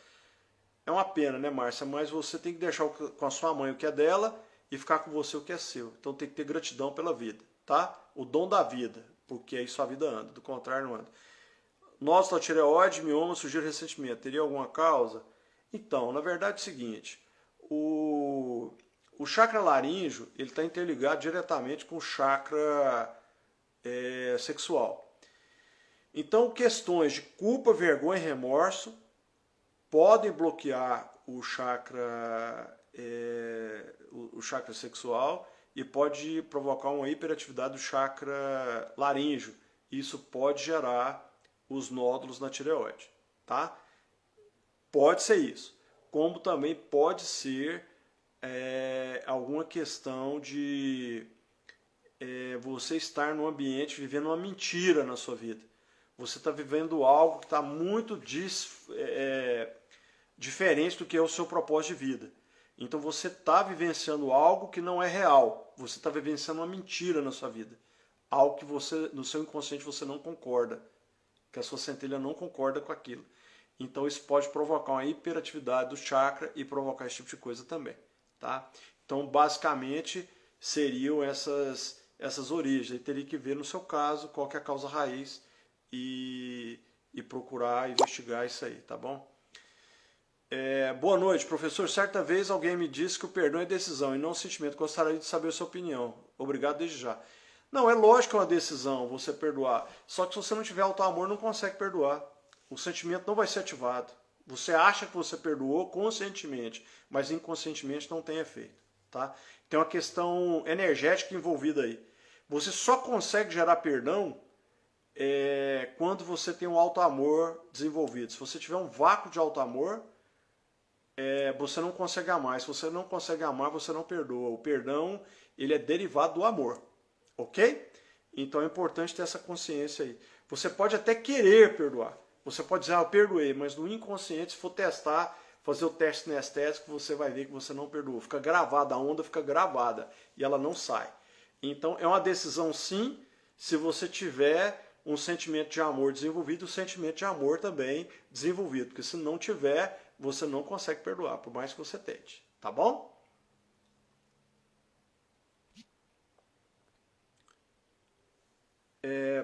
S1: É uma pena, né, Márcia? Mas você tem que deixar com a sua mãe o que é dela e ficar com você o que é seu. Então tem que ter gratidão pela vida, tá? O dom da vida, porque aí sua vida anda, do contrário não anda. Nódulo da tireoide, mioma, surgiu recentemente. Teria alguma causa? Então, na verdade é o seguinte, o chakra laríngeo ele está interligado diretamente com o chakra sexual. Então, questões de culpa, vergonha e remorso podem bloquear o chakra sexual e pode provocar uma hiperatividade do chakra laríngeo. Isso pode gerar os nódulos na tireoide, tá? Pode ser isso. Como também pode ser alguma questão de você estar num ambiente vivendo uma mentira na sua vida. Você está vivendo algo que está muito diferente do que é o seu propósito de vida. Então você está vivenciando algo que não é real. Você está vivenciando uma mentira na sua vida. Algo que você, no seu inconsciente você não concorda. Que a sua centelha não concorda com aquilo. Então isso pode provocar uma hiperatividade do chakra e provocar esse tipo de coisa também. Tá? Então basicamente seriam essas origens. Aí teria que ver no seu caso qual que é a causa raiz e procurar investigar isso aí, tá bom? Boa noite, professor. Certa vez alguém me disse que o perdão é decisão e não sentimento. Gostaria de saber a sua opinião. Obrigado desde já. Não, é lógico que é uma decisão você perdoar. Só que se você não tiver auto-amor, não consegue perdoar. O sentimento não vai ser ativado. Você acha que você perdoou conscientemente, mas inconscientemente não tem efeito. Tá? Tem uma questão energética envolvida aí. Você só consegue gerar perdão quando você tem um auto-amor desenvolvido. Se você tiver um vácuo de auto-amor, você não consegue amar. Se você não consegue amar, você não perdoa. O perdão ele é derivado do amor. Ok? Então é importante ter essa consciência aí. Você pode até querer perdoar, Você pode dizer, eu perdoei, mas no inconsciente, se for testar, fazer o teste sinestésico, você vai ver que você não perdoou. Fica gravada, a onda fica gravada e ela não sai. Então é uma decisão sim, se você tiver um sentimento de amor desenvolvido, o sentimento de amor também desenvolvido. Porque se não tiver, você não consegue perdoar, por mais que você tente. Tá bom?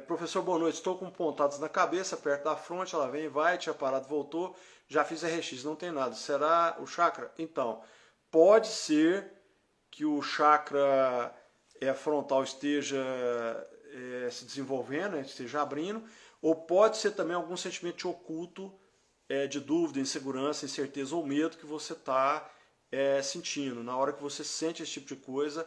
S1: Professor, boa noite. Estou com pontadas na cabeça, perto da fronte. Ela vem e vai, tinha parado, voltou. Já fiz RX, não tem nada. Será o chakra? Então, pode ser que o chakra frontal esteja se desenvolvendo, esteja abrindo, ou pode ser também algum sentimento oculto de dúvida, insegurança, incerteza ou medo que você está sentindo. Na hora que você sente esse tipo de coisa,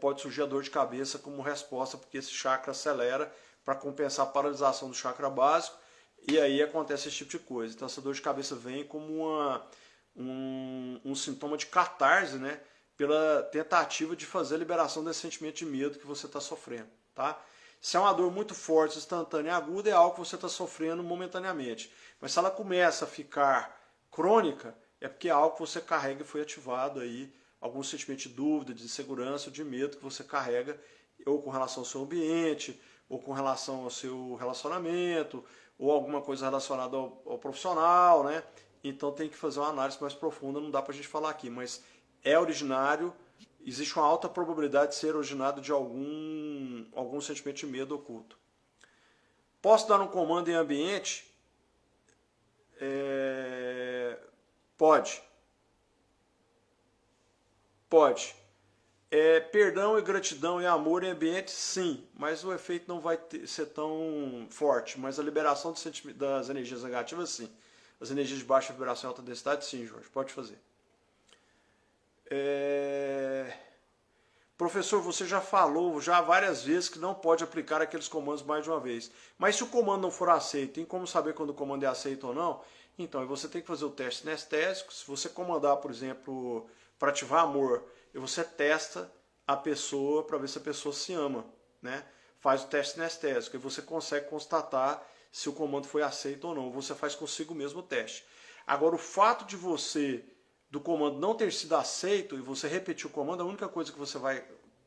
S1: pode surgir a dor de cabeça como resposta, porque esse chakra acelera para compensar a paralisação do chakra básico, e aí acontece esse tipo de coisa. Então essa dor de cabeça vem como um sintoma de catarse, né? Pela tentativa de fazer a liberação desse sentimento de medo que você está sofrendo. Tá? Se é uma dor muito forte, instantânea e aguda, é algo que você está sofrendo momentaneamente. Mas se ela começa a ficar crônica, é porque é algo que você carrega e foi ativado aí, algum sentimento de dúvida, de insegurança, de medo que você carrega, ou com relação ao seu ambiente, ou com relação ao seu relacionamento, ou alguma coisa relacionada ao profissional, né? Então tem que fazer uma análise mais profunda, não dá pra gente falar aqui, mas é originário, existe uma alta probabilidade de ser originado de algum sentimento de medo oculto. Posso dar um comando em ambiente? Pode. Pode. Perdão e gratidão e amor em ambiente, sim, mas o efeito não vai ser tão forte. Mas a liberação das energias negativas, sim. As energias de baixa vibração e alta densidade, sim, Jorge, pode fazer. Professor, você já falou várias vezes que não pode aplicar aqueles comandos mais de uma vez. Mas se o comando não for aceito, tem como saber quando o comando é aceito ou não? Então, você tem que fazer o teste sinestésico. Se você comandar, por exemplo, para ativar amor, e você testa a pessoa para ver se a pessoa se ama, né? Faz o teste sinestésico e você consegue constatar se o comando foi aceito ou não. Você faz consigo mesmo o teste. Agora, o fato de do comando não ter sido aceito e você repetir o comando, a única coisa que você vai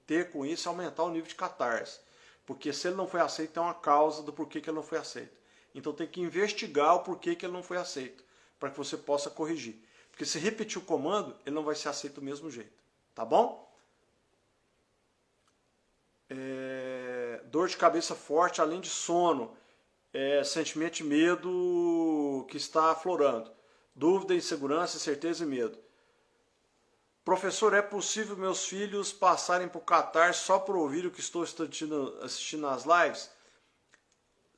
S1: ter com isso é aumentar o nível de catarse. Porque se ele não foi aceito, tem uma causa do porquê que ele não foi aceito. Então tem que investigar o porquê que ele não foi aceito, para que você possa corrigir. Porque se repetir o comando, ele não vai ser aceito do mesmo jeito. Tá bom? Dor de cabeça forte, além de sono. Sentimento de medo que está aflorando. Dúvida, insegurança, incerteza e medo. Professor, é possível meus filhos passarem por catarse só por ouvir o que estou assistindo nas lives?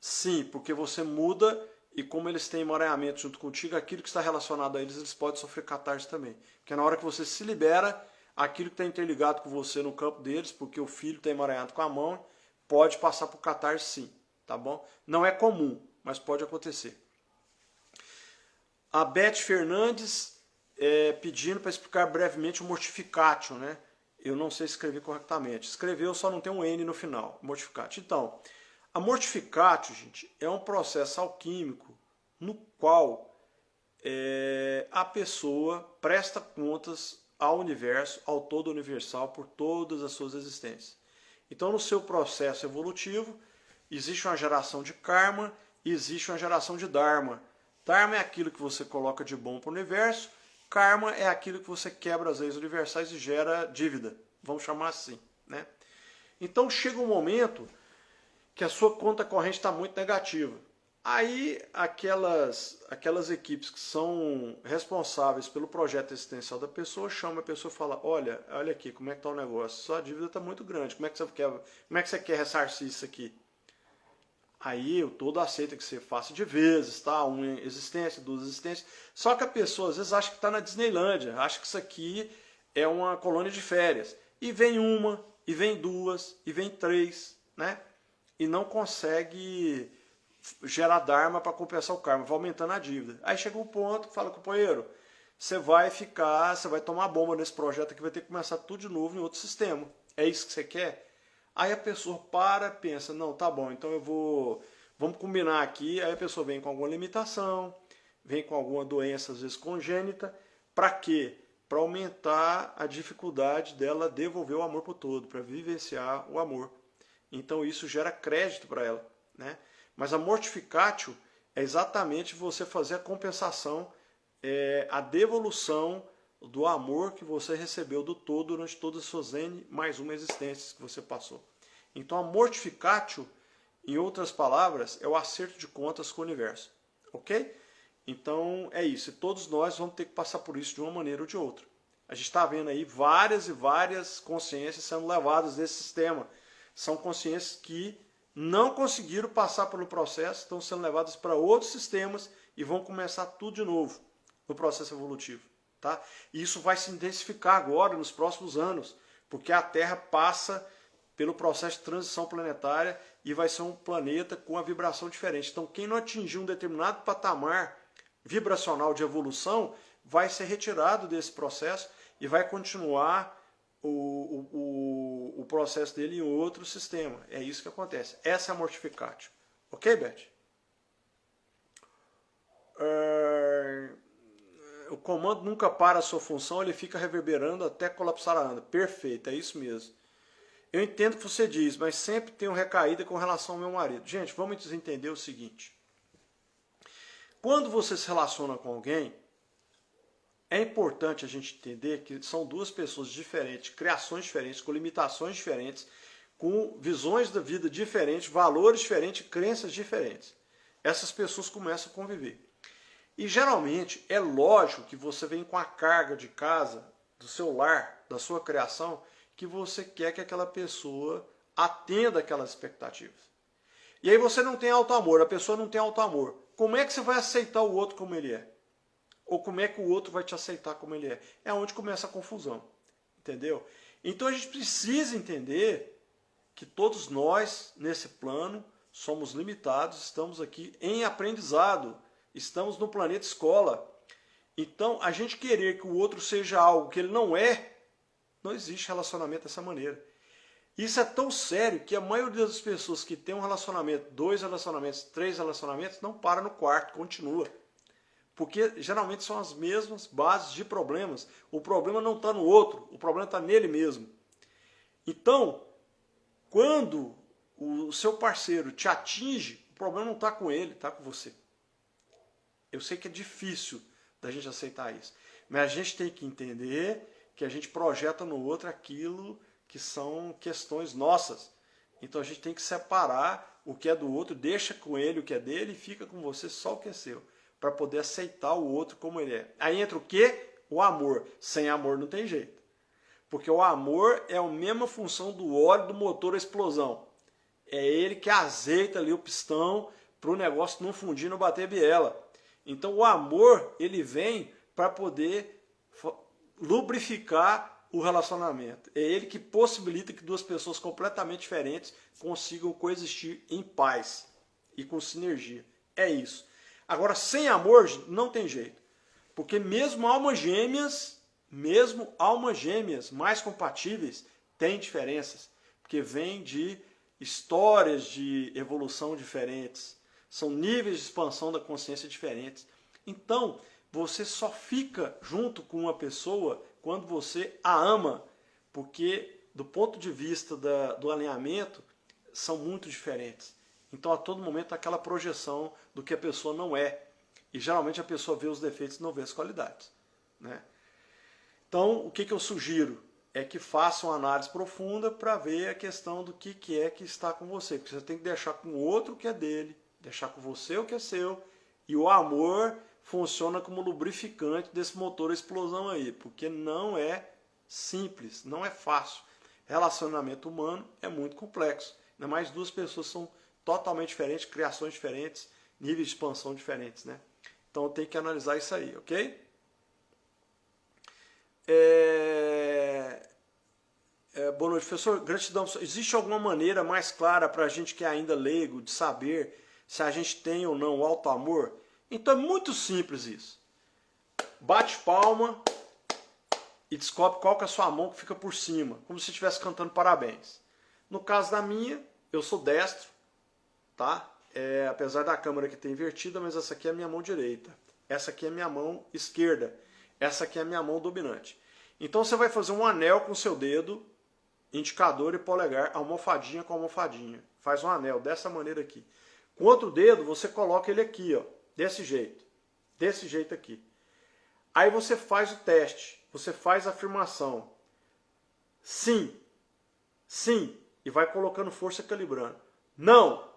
S1: Sim, porque você muda e como eles têm emaranhamento junto contigo, aquilo que está relacionado a eles podem sofrer catarse também. Porque na hora que você se libera, aquilo que está interligado com você no campo deles, porque o filho está emaranhado com a mão, pode passar por catarse sim, tá bom? Não é comum, mas pode acontecer. A Beth Fernandes pedindo para explicar brevemente o mortificatio, né? Eu não sei escrever corretamente. Escreveu, só não tem um N no final, mortificatio. Então, a mortificatio, gente, é um processo alquímico no qual a pessoa presta contas ao universo, ao todo universal, por todas as suas existências. Então, no seu processo evolutivo, existe uma geração de karma e existe uma geração de dharma. Dharma é aquilo que você coloca de bom para o universo, karma é aquilo que você quebra as leis universais e gera dívida, vamos chamar assim, né? Então chega um momento que a sua conta corrente está muito negativa. Aí aquelas equipes que são responsáveis pelo projeto existencial da pessoa chamam a pessoa e falam, olha aqui, como é que está o negócio? Sua dívida está muito grande, como é que você quer ressarcir isso aqui? Aí o todo aceita que você faça de vezes, tá? Uma existência, duas existências. Só que a pessoa às vezes acha que está na Disneylândia, acha que isso aqui é uma colônia de férias. E vem uma, e vem duas, e vem três, né? E não consegue gerar dharma para compensar o karma, vai aumentando a dívida. Aí chega um ponto que fala, companheiro, você vai tomar bomba nesse projeto aqui, vai ter que começar tudo de novo em outro sistema. É isso que você quer? Aí a pessoa pensa, não, tá bom, então eu vou Vamos combinar aqui, aí a pessoa vem com alguma limitação, vem com alguma doença, às vezes congênita, para quê? Para aumentar a dificuldade dela devolver o amor para o todo, para vivenciar o amor. Então isso gera crédito para ela, né? Mas a mortificatio é exatamente você fazer a compensação, a devolução do amor que você recebeu do todo durante todas as suas N mais uma existências que você passou. Então a mortificatio, em outras palavras, é o acerto de contas com o universo. Ok? Então é isso. E todos nós vamos ter que passar por isso de uma maneira ou de outra. A gente está vendo aí várias e várias consciências sendo levadas nesse sistema. São consciências que não conseguiram passar pelo processo, estão sendo levadas para outros sistemas e vão começar tudo de novo no processo evolutivo. Tá? E isso vai se intensificar agora, nos próximos anos, porque a Terra passa pelo processo de transição planetária e vai ser um planeta com uma vibração diferente. Então, quem não atingir um determinado patamar vibracional de evolução vai ser retirado desse processo e vai continuar o processo dele em outro sistema. É isso que acontece. Essa é a mortificatio. Ok, Beth? O comando nunca para a sua função, ele fica reverberando até colapsar a anda. Perfeito, é isso mesmo. Eu entendo o que você diz, mas sempre tenho recaída com relação ao meu marido. Gente, vamos entender o seguinte. Quando você se relaciona com alguém, é importante a gente entender que são duas pessoas diferentes, criações diferentes, com limitações diferentes, com visões da vida diferentes, valores diferentes, crenças diferentes. Essas pessoas começam a conviver. E geralmente é lógico que você vem com a carga de casa, do seu lar, da sua criação, que você quer que aquela pessoa atenda aquelas expectativas. E aí você não tem auto-amor, a pessoa não tem auto-amor. Como é que você vai aceitar o outro como ele é? Ou como é que o outro vai te aceitar como ele é? É onde começa a confusão. Entendeu? Então a gente precisa entender que todos nós, nesse plano, somos limitados, estamos aqui em aprendizado, estamos no planeta escola. Então a gente querer que o outro seja algo que ele não é, não existe relacionamento dessa maneira. Isso é tão sério que a maioria das pessoas que tem um relacionamento, 2 relacionamentos, 3 relacionamentos, não para no quarto, continua. Porque geralmente são as mesmas bases de problemas. O problema não está no outro, o problema está nele mesmo. Então, quando o seu parceiro te atinge, o problema não está com ele, está com você. Eu sei que é difícil da gente aceitar isso, mas a gente tem que entender que a gente projeta no outro aquilo que são questões nossas. Então a gente tem que separar o que é do outro, deixa com ele o que é dele e fica com você só o que é seu, para poder aceitar o outro como ele é. Aí entra o quê? O amor. Sem amor não tem jeito. Porque o amor é a mesma função do óleo do motor à explosão. É ele que azeita ali o pistão para o negócio não fundir, não bater biela. Então o amor, ele vem para poder lubrificar o relacionamento. É ele que possibilita que duas pessoas completamente diferentes consigam coexistir em paz e com sinergia. É isso. Agora, sem amor não tem jeito. Porque mesmo almas gêmeas mais compatíveis têm diferenças. Porque vêm de histórias de evolução diferentes. São níveis de expansão da consciência diferentes. Então, você só fica junto com uma pessoa quando você a ama, porque do ponto de vista do alinhamento, são muito diferentes. Então a todo momento aquela projeção do que a pessoa não é. E geralmente a pessoa vê os defeitos e não vê as qualidades. Né? Então o que eu sugiro? É que faça uma análise profunda para ver a questão do que é que está com você. Porque você tem que deixar com o outro o que é dele, deixar com você o que é seu, e o amor funciona como lubrificante desse motor à explosão aí, porque não é simples, não é fácil. Relacionamento humano é muito complexo, ainda mais duas pessoas são totalmente diferentes, criações diferentes, níveis de expansão diferentes, né? Então tem que analisar isso aí, ok? Boa noite, professor. Gratidão. Existe alguma maneira mais clara para a gente que é ainda leigo de saber se a gente tem ou não o auto-amor? Então é muito simples isso. Bate palma e descobre qual que é a sua mão que fica por cima, como se estivesse cantando parabéns. No caso da minha, eu sou destro, tá? apesar da câmera aqui ter invertida, mas essa aqui é a minha mão direita. Essa aqui é a minha mão esquerda. Essa aqui é a minha mão dominante. Então você vai fazer um anel com o seu dedo, indicador e polegar, almofadinha com almofadinha. Faz um anel dessa maneira aqui. Com o outro dedo, você coloca ele aqui, ó, desse jeito. Desse jeito aqui. Aí você faz o teste. Você faz a afirmação. Sim. Sim. E vai colocando força calibrando. Não.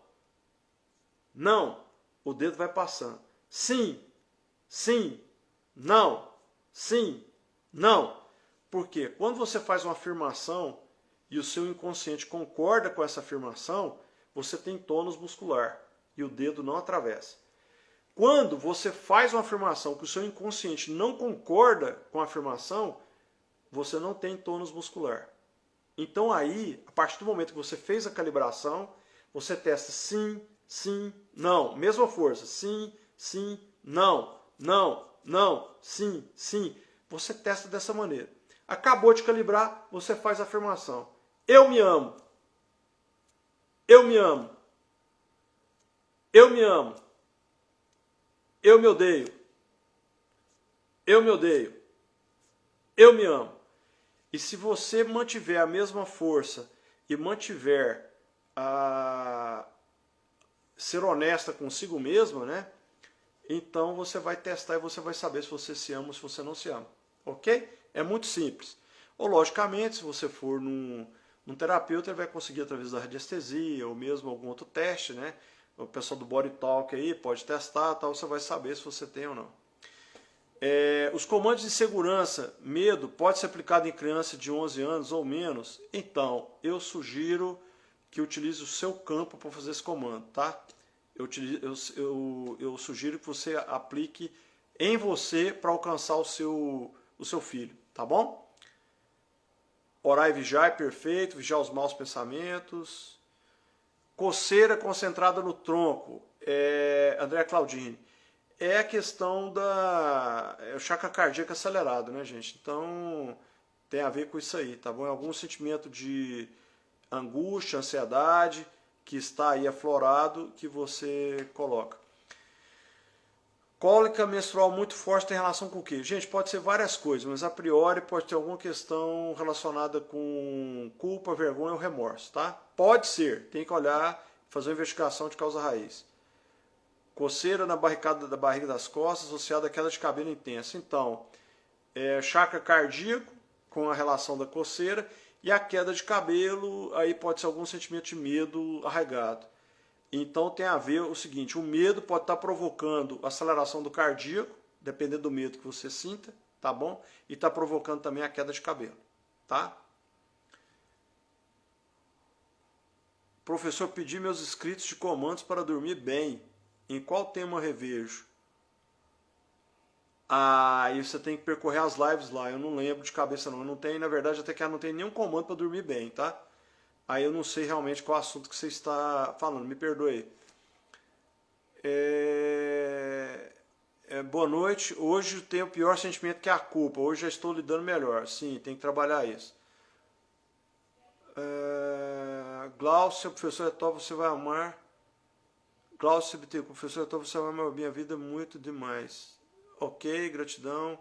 S1: Não. O dedo vai passando. Sim. Sim. Não. Sim. Não. Por quê? Quando você faz uma afirmação e o seu inconsciente concorda com essa afirmação, você tem tônus muscular e o dedo não atravessa. Quando você faz uma afirmação que o seu inconsciente não concorda com a afirmação, você não tem tônus muscular. Então aí, a partir do momento que você fez a calibração, você testa sim, sim, não. Mesma força, sim, sim, não, não, não, sim, sim. Você testa dessa maneira. Acabou de calibrar, você faz a afirmação. Eu me amo. Eu me amo. Eu me amo. Eu me odeio. Eu me odeio. Eu me amo. E se você mantiver a mesma força e mantiver a ser honesta consigo mesma, né? Então você vai testar e você vai saber se você se ama ou se você não se ama. Ok? É muito simples. Ou logicamente, se você for num terapeuta, ele vai conseguir através da radiestesia ou mesmo algum outro teste, né? O pessoal do Body Talk aí pode testar, tal, você vai saber se você tem ou não. Os comandos de segurança, medo, pode ser aplicado em criança de 11 anos ou menos? Então, eu sugiro que utilize o seu campo para fazer esse comando, tá? Eu sugiro que você aplique em você para alcançar o seu filho, tá bom? Orar e vigiar, perfeito, vigiar os maus pensamentos. Coceira concentrada no tronco, André Claudini, é a questão o chakra cardíaco acelerado, né, gente? Então, tem a ver com isso aí, tá bom? É algum sentimento de angústia, ansiedade, que está aí aflorado, que você coloca. Cólica menstrual muito forte tem relação com o quê? Gente, pode ser várias coisas, mas a priori pode ter alguma questão relacionada com culpa, vergonha ou remorso, tá? Pode ser, tem que olhar, fazer uma investigação de causa raiz. Coceira na da barriga das costas associada à queda de cabelo intensa. Então, chakra cardíaco com a relação da coceira e a queda de cabelo, aí pode ser algum sentimento de medo arraigado. Então tem a ver o seguinte, o medo pode estar provocando aceleração do cardíaco, dependendo do medo que você sinta, tá bom? E está provocando também a queda de cabelo, tá? Professor, pedi meus inscritos de comandos para dormir bem. Em qual tema revejo? Aí você tem que percorrer as lives lá, eu não lembro de cabeça não. Eu não tenho, na verdade, até que eu não tenho nenhum comando para dormir bem, tá? Aí eu não sei realmente qual assunto que você está falando, me perdoe. Boa noite, hoje tenho o pior sentimento que é a culpa, hoje já estou lidando melhor. Sim, tem que trabalhar isso. Glaucio, professor é top, você vai amar. Glaucio, professor é top, você vai amar minha vida muito demais. Ok, gratidão.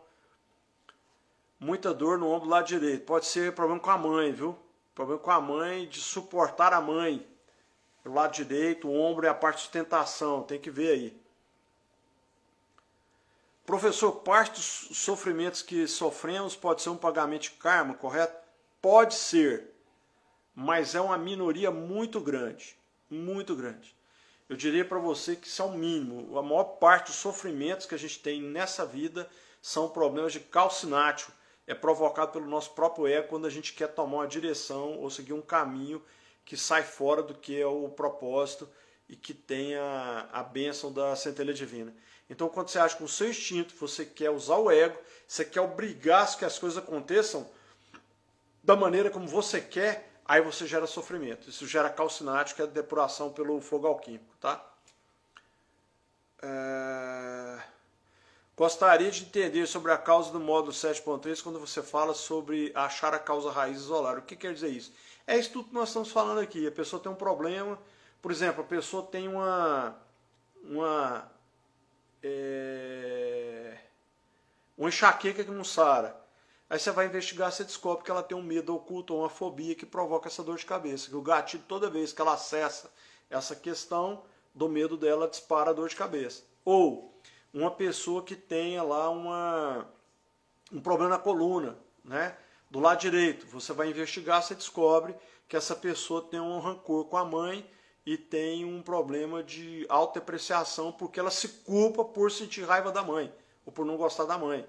S1: Muita dor no ombro lado direito, pode ser problema com a mãe, viu? Problema com a mãe, de suportar a mãe. O lado direito, o ombro é a parte de sustentação, tem que ver aí. Professor, parte dos sofrimentos que sofremos pode ser um pagamento de karma, correto? Pode ser, mas é uma minoria muito grande, muito grande. Eu diria para você que isso é o mínimo. A maior parte dos sofrimentos que a gente tem nessa vida são problemas de calcinátil. É provocado pelo nosso próprio ego quando a gente quer tomar uma direção ou seguir um caminho que sai fora do que é o propósito e que tenha a bênção da centelha divina. Então, quando você acha com o seu instinto, você quer usar o ego, você quer obrigar que as coisas aconteçam da maneira como você quer, aí você gera sofrimento. Isso gera calcinático, que é a depuração pelo fogo alquímico, tá? Gostaria de entender sobre a causa do módulo 7.3 quando você fala sobre achar a causa raiz isolar. O que quer dizer isso? É isso tudo que nós estamos falando aqui. A pessoa tem um problema, Por exemplo, a pessoa tem uma, uma enxaqueca que não sara. Aí você vai investigar, você descobre que ela tem um medo oculto ou uma fobia que provoca essa dor de cabeça. Que o gatilho, toda vez que ela acessa essa questão do medo dela, dispara a dor de cabeça. Ou uma pessoa que tenha lá um problema na coluna, né? Do lado direito. Você vai investigar, você descobre que essa pessoa tem um rancor com a mãe e tem um problema de autodepreciação porque ela se culpa por sentir raiva da mãe ou por não gostar da mãe.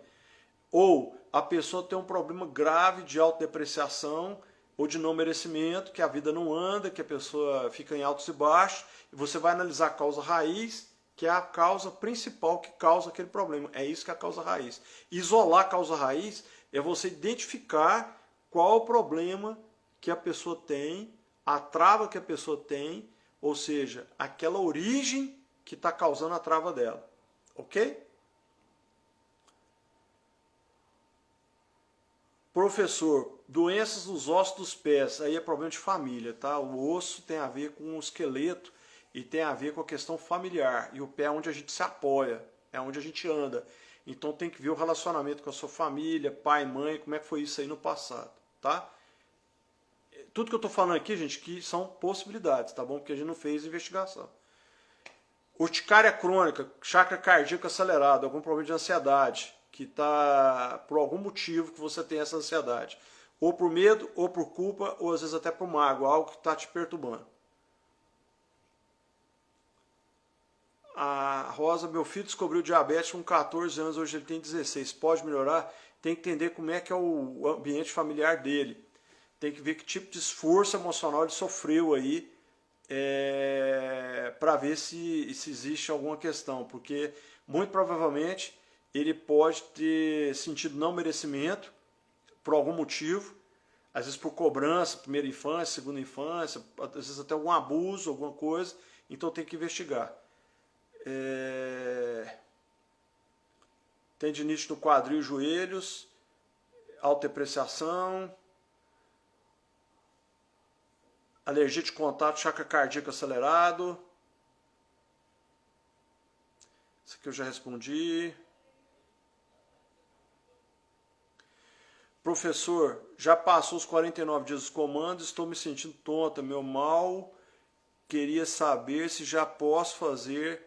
S1: Ou a pessoa tem um problema grave de autodepreciação ou de não merecimento, que a vida não anda, que a pessoa fica em altos e baixos, e você vai analisar a causa raiz, que é a causa principal que causa aquele problema. É isso que é a causa raiz. Isolar a causa raiz é você identificar qual o problema que a pessoa tem, a trava que a pessoa tem, ou seja, aquela origem que está causando a trava dela. Ok? Professor, doenças dos ossos dos pés, aí é problema de família, tá? O osso tem a ver com o esqueleto e tem a ver com a questão familiar. E o pé é onde a gente se apoia, é onde a gente anda. Então tem que ver o relacionamento com a sua família, pai, mãe, como é que foi isso aí no passado, tá? Tudo que eu estou falando aqui, gente, que são possibilidades, tá bom? Porque a gente não fez investigação. Urticária crônica, chakra cardíaco acelerado, algum problema de ansiedade, que está por algum motivo que você tem essa ansiedade. Ou por medo, ou por culpa, ou às vezes até por mágoa, algo que está te perturbando. A Rosa, meu filho descobriu diabetes com 14 anos, hoje ele tem 16. Pode melhorar? Tem que entender como é que é o ambiente familiar dele. Tem que ver que tipo de esforço emocional ele sofreu aí, para ver se existe alguma questão. Porque muito provavelmente ele pode ter sentido não merecimento por algum motivo, às vezes por cobrança, primeira infância, segunda infância, às vezes até algum abuso, alguma coisa, então tem que investigar. Tendinite no quadril e joelhos, autodepreciação, alergia de contato, chakra cardíaco acelerado. Isso aqui eu já respondi. Professor, já passou os 49 dias dos comandos, estou me sentindo tonta, meu mal, queria saber se já posso fazer,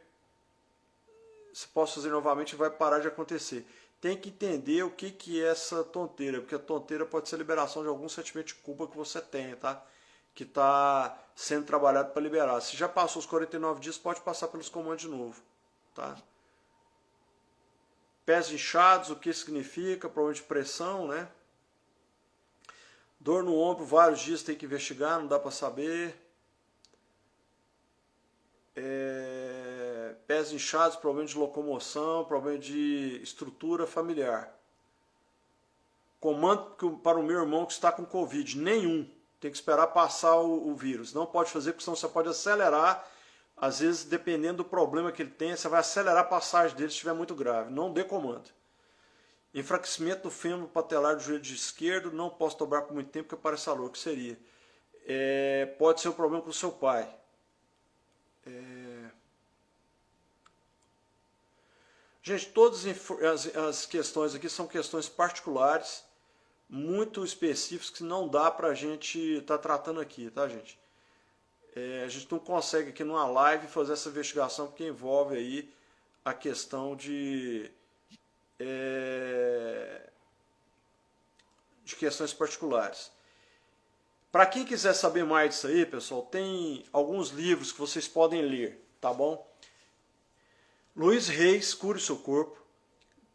S1: se posso fazer novamente, vai parar de acontecer. Tem que entender o que é essa tonteira, porque a tonteira pode ser a liberação de algum sentimento de culpa que você tenha, tá? Que está sendo trabalhado para liberar. Se já passou os 49 dias, pode passar pelos comandos de novo, tá? Pés inchados, o que significa? Problema de pressão, né? Dor no ombro, vários dias tem que investigar, não dá para saber. Pés inchados, problema de locomoção, problema de estrutura familiar. Comando para o meu irmão que está com Covid, nenhum. Tem que esperar passar o vírus. Não pode fazer, porque senão você pode acelerar. Às vezes, dependendo do problema que ele tem, você vai acelerar a passagem dele se estiver muito grave. Não dê comando. Enfraquecimento do fêmur patelar do joelho esquerdo, não posso dobrar por muito tempo porque parece louco. O que seria? Pode ser um problema com o seu pai. Gente, todas as questões aqui são questões particulares, muito específicas, que não dá para a gente estar tratando aqui, tá, gente? A gente não consegue aqui numa live fazer essa investigação porque envolve aí a questão de questões particulares. Para quem quiser saber mais disso aí, pessoal, tem alguns livros que vocês podem ler, tá bom? Luiz Reis, Cure Seu Corpo.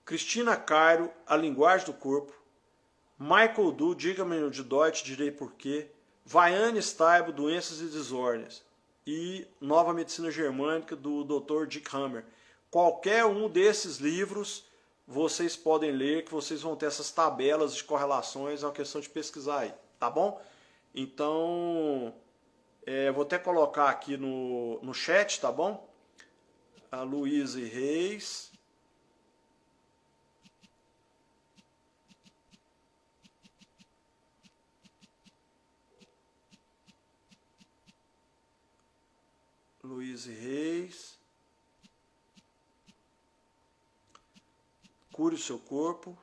S1: Cristina Cairo, A Linguagem do Corpo. Michael Du, Diga-me onde dói, te direi porquê. Vaiane Staibo, Doenças e Desordens. E Nova Medicina Germânica, do Dr. Dick Hammer. Qualquer um desses livros vocês podem ler, que vocês vão ter essas tabelas de correlações, é uma questão de pesquisar aí, tá bom? Então, vou até colocar aqui no chat, tá bom? A Luísa Reis. Luiz Reis. Cure o seu corpo.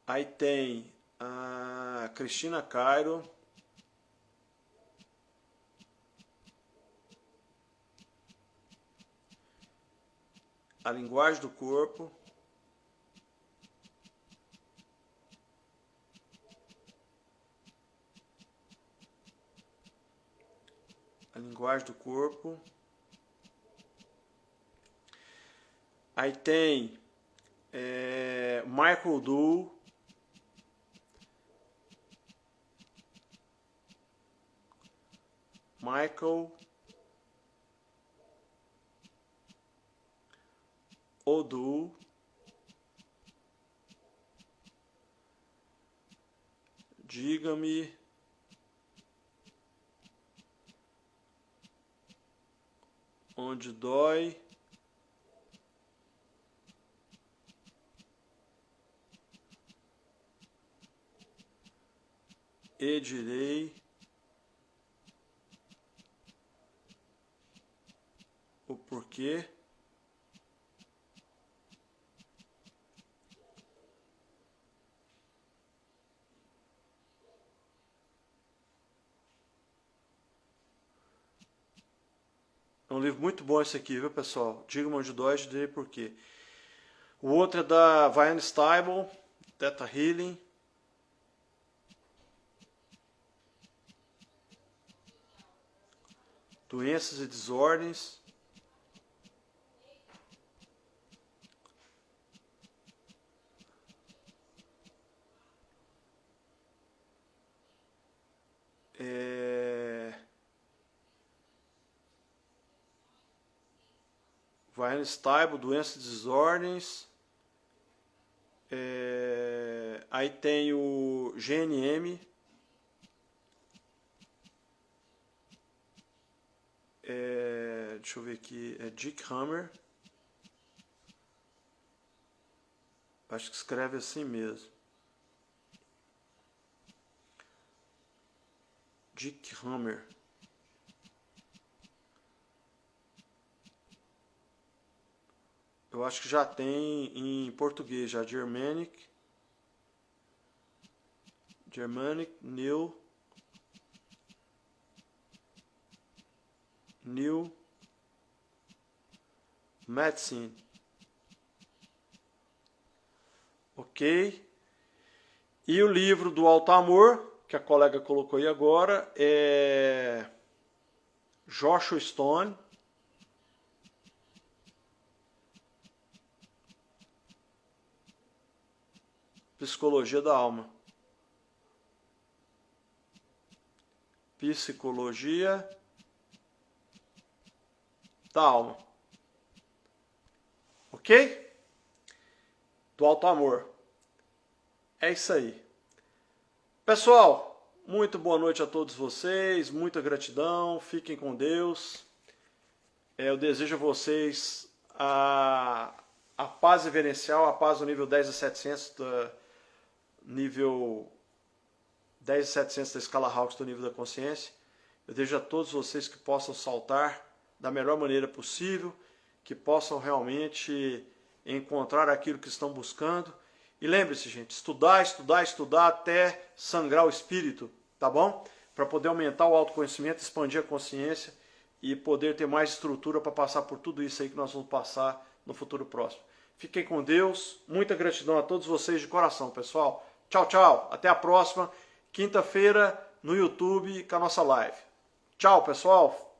S1: Aí tem a Cristina Cairo. A linguagem do corpo. A linguagem do corpo. Aí tem Michael Du. Michael Odu. Diga-me onde dói e direi o porquê. É um livro muito bom esse aqui, viu, pessoal? Diga-me onde dói, te direi por quê. O outro é da Vianne Stibal, Theta Healing. Doenças e desordens. Vianne Stibal, doenças e desordens. Aí tem o GNM. Deixa eu ver aqui. É Dick Hammer. Acho que escreve assim mesmo. Dick Hammer. Eu acho que já tem em português, já Germanic New Medicine. Ok? E o livro do Alto Amor, que a colega colocou aí agora, é Joshua Stone. Psicologia da alma. Psicologia da alma. Ok? Do Alto Amor. É isso aí. Pessoal, muito boa noite a todos vocês. Muita gratidão. Fiquem com Deus. Eu desejo a vocês a paz reverencial, a paz do nível 10.700 nível 10.700 da escala Hawkins do nível da consciência. Eu desejo a todos vocês que possam saltar da melhor maneira possível, que possam realmente encontrar aquilo que estão buscando. E lembre-se, gente, estudar, estudar, estudar até sangrar o espírito, tá bom? Para poder aumentar o autoconhecimento, expandir a consciência e poder ter mais estrutura para passar por tudo isso aí que nós vamos passar no futuro próximo. Fiquem com Deus. Muita gratidão a todos vocês de coração, pessoal. Tchau, tchau. Até a próxima quinta-feira no YouTube com a nossa live. Tchau, pessoal.